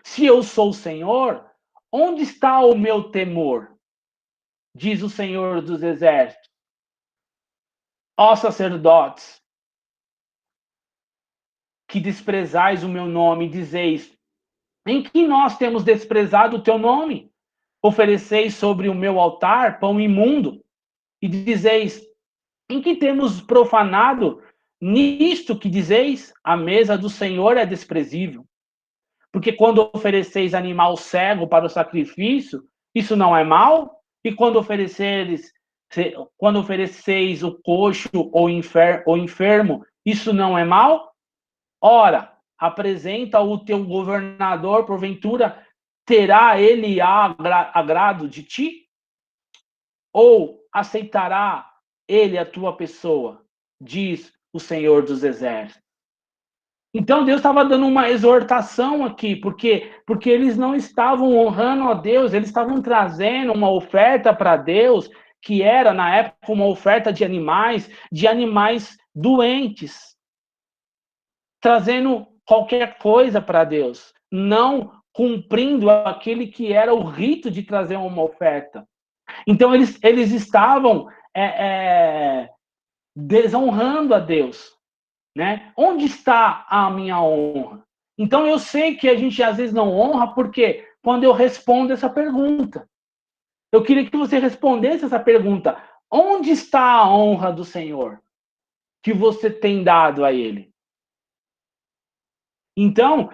Se eu sou senhor, onde está o meu temor? Diz o Senhor dos Exércitos. Ó sacerdotes, que desprezais o meu nome, dizeis, em que nós temos desprezado o teu nome? Ofereceis sobre o meu altar pão imundo, e dizeis, em que temos profanado? Nisto que dizeis, a mesa do Senhor é desprezível. Porque quando ofereceis animal cego para o sacrifício, isso não é mal? E quando ofereceis o coxo ou enfermo, isso não é mal? Ora, apresenta o teu governador, porventura, terá ele agrado de ti? Ou aceitará ele a tua pessoa? Diz o Senhor dos Exércitos. Então Deus estava dando uma exortação aqui, porque eles não estavam honrando a Deus, eles estavam trazendo uma oferta para Deus, que era, na época, uma oferta de animais doentes. Trazendo qualquer coisa para Deus, não cumprindo aquele que era o rito de trazer uma oferta. Então eles estavam desonrando a Deus. Né? Onde está a minha honra? Então eu sei que a gente às vezes não honra, porque quando eu respondo essa pergunta, eu queria que você respondesse essa pergunta: onde está a honra do Senhor que você tem dado a Ele? Então,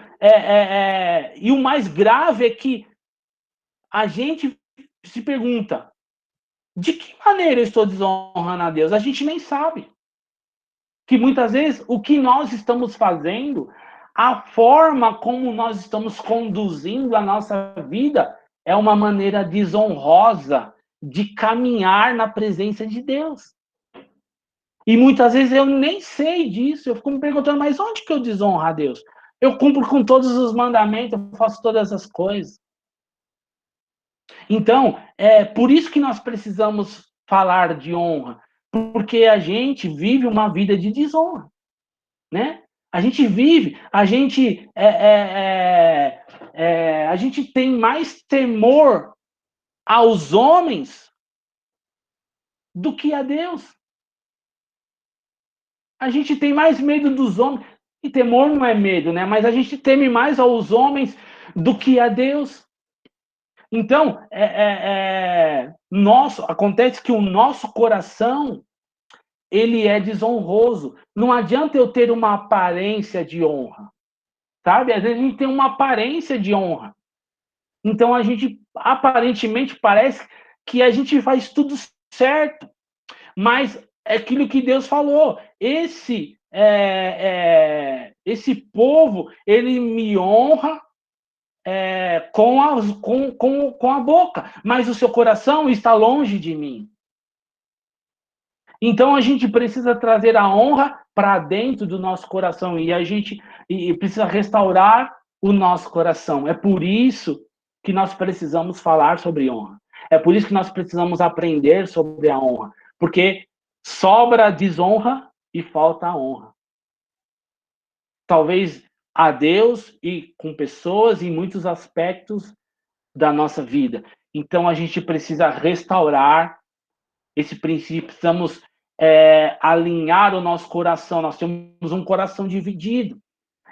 e o mais grave é que a gente se pergunta: de que maneira eu estou desonrando a Deus? A gente nem sabe. Que muitas vezes o que nós estamos fazendo, a forma como nós estamos conduzindo a nossa vida, é uma maneira desonrosa de caminhar na presença de Deus. E muitas vezes eu nem sei disso, eu fico me perguntando, mas onde que eu desonro a Deus? Eu cumpro com todos os mandamentos, eu faço todas as coisas. Então, é por isso que nós precisamos falar de honra, porque a gente vive uma vida de desonra, né? A gente vive, a gente tem mais temor aos homens do que a Deus. A gente tem mais medo dos homens. E temor não é medo, né? Mas a gente teme mais aos homens do que a Deus. Então, acontece que o nosso coração, ele é desonroso. Não adianta eu ter uma aparência de honra, sabe? Às vezes a gente tem uma aparência de honra. Então, a gente, aparentemente, parece que a gente faz tudo certo. Mas é aquilo que Deus falou. Esse povo, ele me honra com a boca, mas o seu coração está longe de mim. Então a gente precisa trazer a honra para dentro do nosso coração e a gente precisa restaurar o nosso coração. É por isso que nós precisamos falar sobre honra. É por isso que nós precisamos aprender sobre a honra, porque sobra a desonra e falta a honra. Talvez a Deus e com pessoas em muitos aspectos da nossa vida. Então a gente precisa restaurar esse princípio, precisamos alinhar o nosso coração. Nós temos um coração dividido.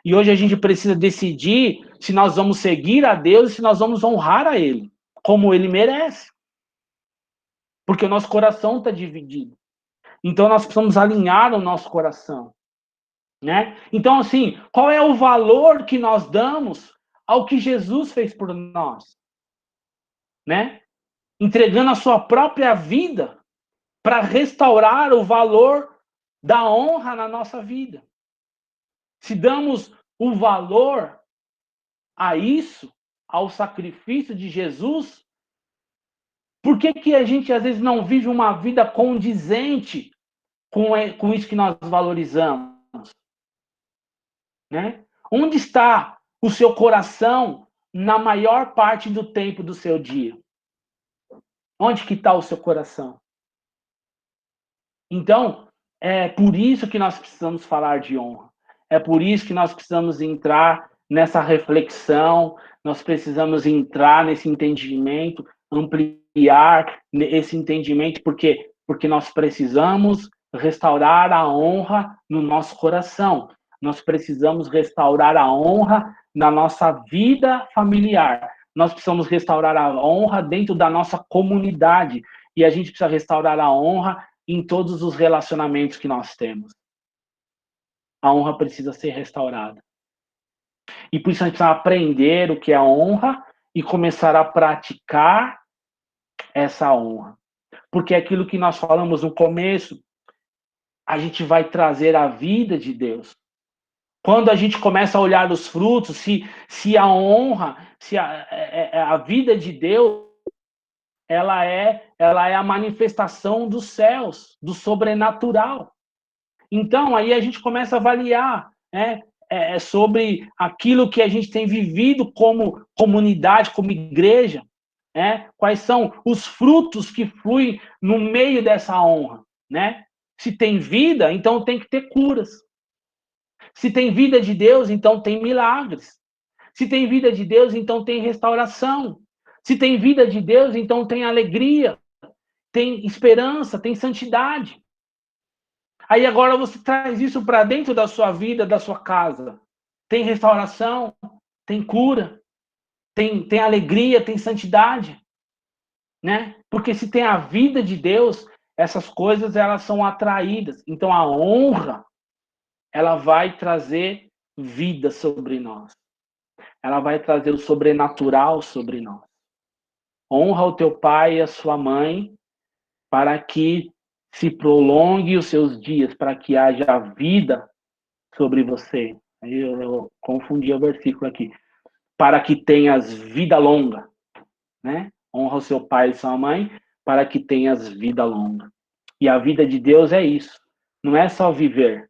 E hoje a gente precisa decidir se nós vamos seguir a Deus e se nós vamos honrar a Ele, como Ele merece. Porque o nosso coração está dividido. Então nós precisamos alinhar o nosso coração. Né? Então, assim, qual é o valor que nós damos ao que Jesus fez por nós? Né? Entregando a sua própria vida para restaurar o valor da honra na nossa vida. Se damos o valor a isso, ao sacrifício de Jesus, por que a gente às vezes não vive uma vida condizente com isso que nós valorizamos? Né? Onde está o seu coração na maior parte do tempo do seu dia? Onde que está o seu coração? Então, é por isso que nós precisamos falar de honra. É por isso que nós precisamos entrar nessa reflexão, nós precisamos entrar nesse entendimento, ampliar esse entendimento, porque nós precisamos restaurar a honra no nosso coração. Nós precisamos restaurar a honra na nossa vida familiar. Nós precisamos restaurar a honra dentro da nossa comunidade. E a gente precisa restaurar a honra em todos os relacionamentos que nós temos. A honra precisa ser restaurada. E por isso a gente precisa aprender o que é a honra e começar a praticar essa honra. Porque aquilo que nós falamos no começo, a gente vai trazer a vida de Deus. Quando a gente começa a olhar os frutos, se a honra, se a vida de Deus, ela é a manifestação dos céus, do sobrenatural. Então, aí a gente começa a avaliar sobre aquilo que a gente tem vivido como comunidade, como igreja, quais são os frutos que fluem no meio dessa honra. Né? Se tem vida, então tem que ter curas. Se tem vida de Deus, então tem milagres. Se tem vida de Deus, então tem restauração. Se tem vida de Deus, então tem alegria, tem esperança, tem santidade. Aí agora você traz isso para dentro da sua vida, da sua casa. Tem restauração, tem cura, tem alegria, tem santidade. Né? Porque se tem a vida de Deus, essas coisas elas são atraídas. Então a honra, ela vai trazer vida sobre nós. Ela vai trazer o sobrenatural sobre nós. Honra o teu pai e a sua mãe para que se prolongue os seus dias, para que haja vida sobre você. Eu confundi o versículo aqui. Para que tenhas vida longa. Né? Honra o seu pai e sua mãe para que tenhas vida longa. E a vida de Deus é isso. Não é só viver.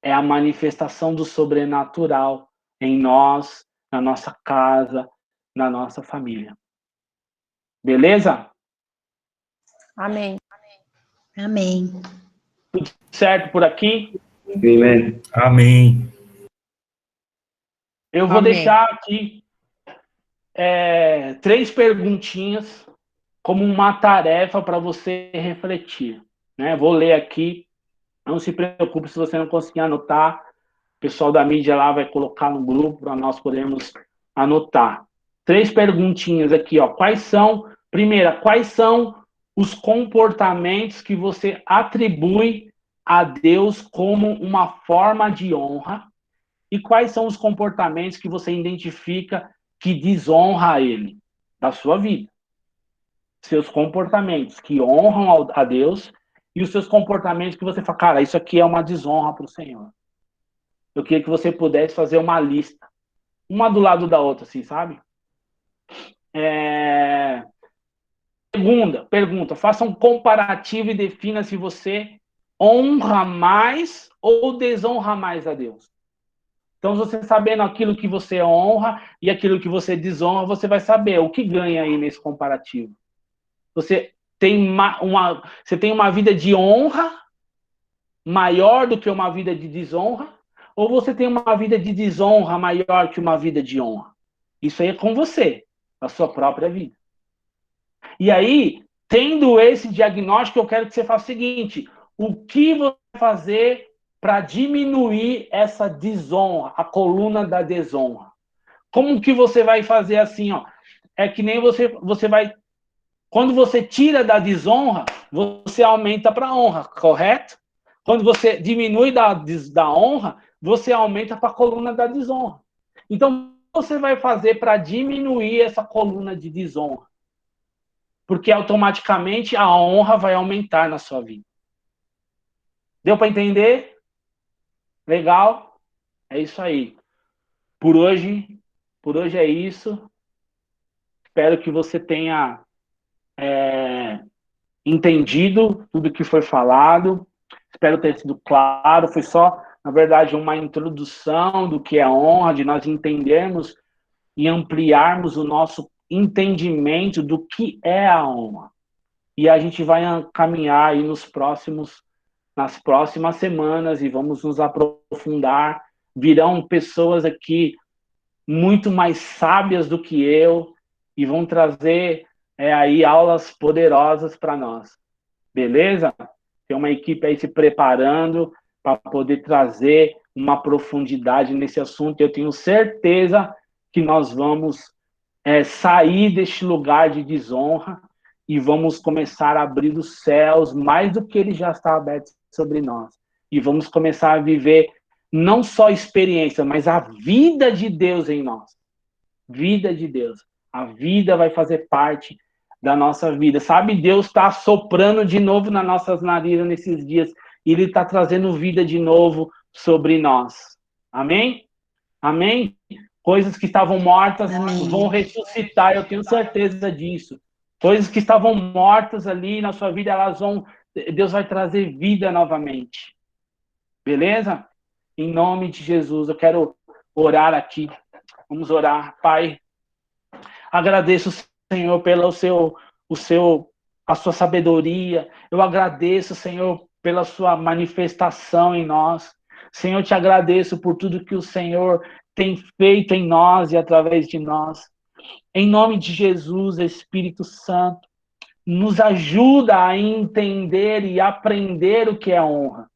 É a manifestação do sobrenatural em nós, na nossa casa, na nossa família. Beleza? Amém. Amém. Tudo certo por aqui? Amém. Amém. Eu vou Amém. deixar aqui 3 perguntinhas como uma tarefa para você refletir. Né? Vou ler aqui. Não se preocupe se você não conseguir anotar. O pessoal da mídia lá vai colocar no grupo para nós podermos anotar. 3 perguntinhas aqui, ó. Primeira, quais são os comportamentos que você atribui a Deus como uma forma de honra? E quais são os comportamentos que você identifica que desonra a Ele da sua vida? Seus comportamentos que honram a Deus e os seus comportamentos que você fala, cara, isso aqui é uma desonra para o Senhor. Eu queria que você pudesse fazer uma lista, uma do lado da outra, assim, sabe? Segunda pergunta, faça um comparativo e defina se você honra mais ou desonra mais a Deus. Então, você sabendo aquilo que você honra e aquilo que você desonra, você vai saber o que ganha aí nesse comparativo. Você tem uma vida de honra maior do que uma vida de desonra? Ou você tem uma vida de desonra maior que uma vida de honra? Isso aí é com você, a sua própria vida. E aí, tendo esse diagnóstico, eu quero que você faça o seguinte: o que você vai fazer para diminuir essa desonra, a coluna da desonra? Como que você vai fazer assim, ó? É que nem você vai... Quando você tira da desonra, você aumenta para a honra, correto? Quando você diminui da honra, você aumenta para a coluna da desonra. Então, o que você vai fazer para diminuir essa coluna de desonra? Porque automaticamente a honra vai aumentar na sua vida. Deu para entender? Legal? É isso aí. Por hoje é isso. Espero que você tenha entendido tudo que foi falado. Espero ter sido claro. Foi só, na verdade, uma introdução do que é honra, de nós entendermos e ampliarmos o nosso entendimento do que é a honra. E a gente vai caminhar aí nas próximas semanas e vamos nos aprofundar. Virão pessoas aqui muito mais sábias do que eu e vão trazer aí aulas poderosas para nós. Beleza? Tem uma equipe aí se preparando para poder trazer uma profundidade nesse assunto. Eu tenho certeza que nós vamos sair deste lugar de desonra e vamos começar a abrir os céus mais do que ele já está aberto sobre nós. E vamos começar a viver não só a experiência, mas a vida de Deus em nós. Vida de Deus. A vida vai fazer parte da nossa vida. Sabe, Deus está soprando de novo nas nossas narinas nesses dias. E Ele está trazendo vida de novo sobre nós. Amém? Amém? Coisas que estavam mortas vão ressuscitar, eu tenho certeza disso. Coisas que estavam mortas ali na sua vida, Deus vai trazer vida novamente. Beleza? Em nome de Jesus, eu quero orar aqui. Vamos orar. Pai, agradeço, Senhor, pela a sua sabedoria. Eu agradeço, Senhor, pela sua manifestação em nós. Senhor, te agradeço por tudo que o Senhor tem feito em nós e através de nós. Em nome de Jesus, Espírito Santo, nos ajuda a entender e aprender o que é honra.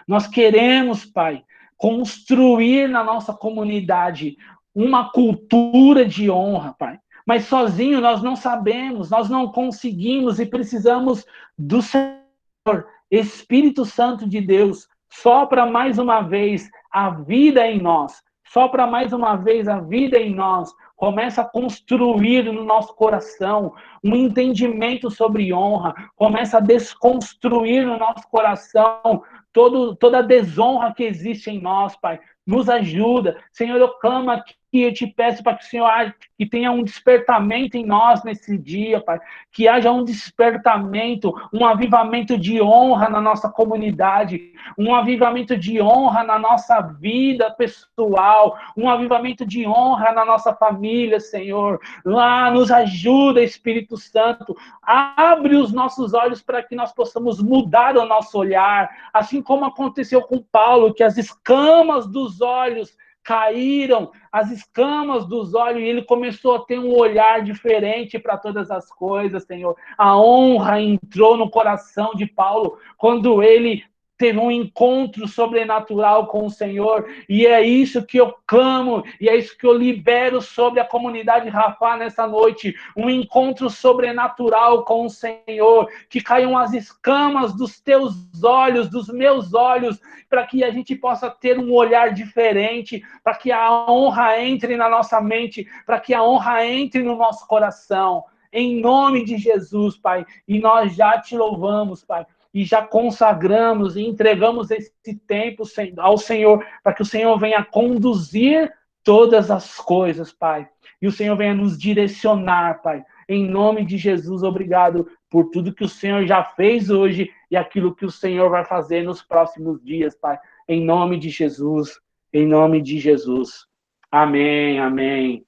Nós queremos, Pai, construir na nossa comunidade uma cultura de honra, Pai. Mas sozinho nós não sabemos, nós não conseguimos e precisamos do Senhor, Espírito Santo de Deus, sopra mais uma vez a vida em nós, sopra mais uma vez a vida em nós, começa a construir no nosso coração um entendimento sobre honra, começa a desconstruir no nosso coração toda a desonra que existe em nós, Pai. Nos ajuda. Senhor, eu clamo aqui, eu te peço para que o Senhor que tenha um despertamento em nós nesse dia, Pai. Que haja um despertamento, um avivamento de honra na nossa comunidade, um avivamento de honra na nossa vida pessoal, um avivamento de honra na nossa família, Senhor. Lá nos ajuda, Espírito Santo. Abre os nossos olhos para que nós possamos mudar o nosso olhar, assim como aconteceu com Paulo, que as escamas dos olhos caíram, as escamas dos olhos, e ele começou a ter um olhar diferente para todas as coisas, Senhor. A honra entrou no coração de Paulo quando ele teve um encontro sobrenatural com o Senhor, e é isso que eu clamo, e é isso que eu libero sobre a comunidade Rafá nessa noite, um encontro sobrenatural com o Senhor, que caiam as escamas dos teus olhos, dos meus olhos, para que a gente possa ter um olhar diferente, para que a honra entre na nossa mente, para que a honra entre no nosso coração, em nome de Jesus, Pai, e nós já te louvamos, Pai, e já consagramos e entregamos esse tempo ao Senhor, para que o Senhor venha conduzir todas as coisas, Pai. E o Senhor venha nos direcionar, Pai. Em nome de Jesus, obrigado por tudo que o Senhor já fez hoje e aquilo que o Senhor vai fazer nos próximos dias, Pai. Em nome de Jesus, em nome de Jesus. Amém, amém.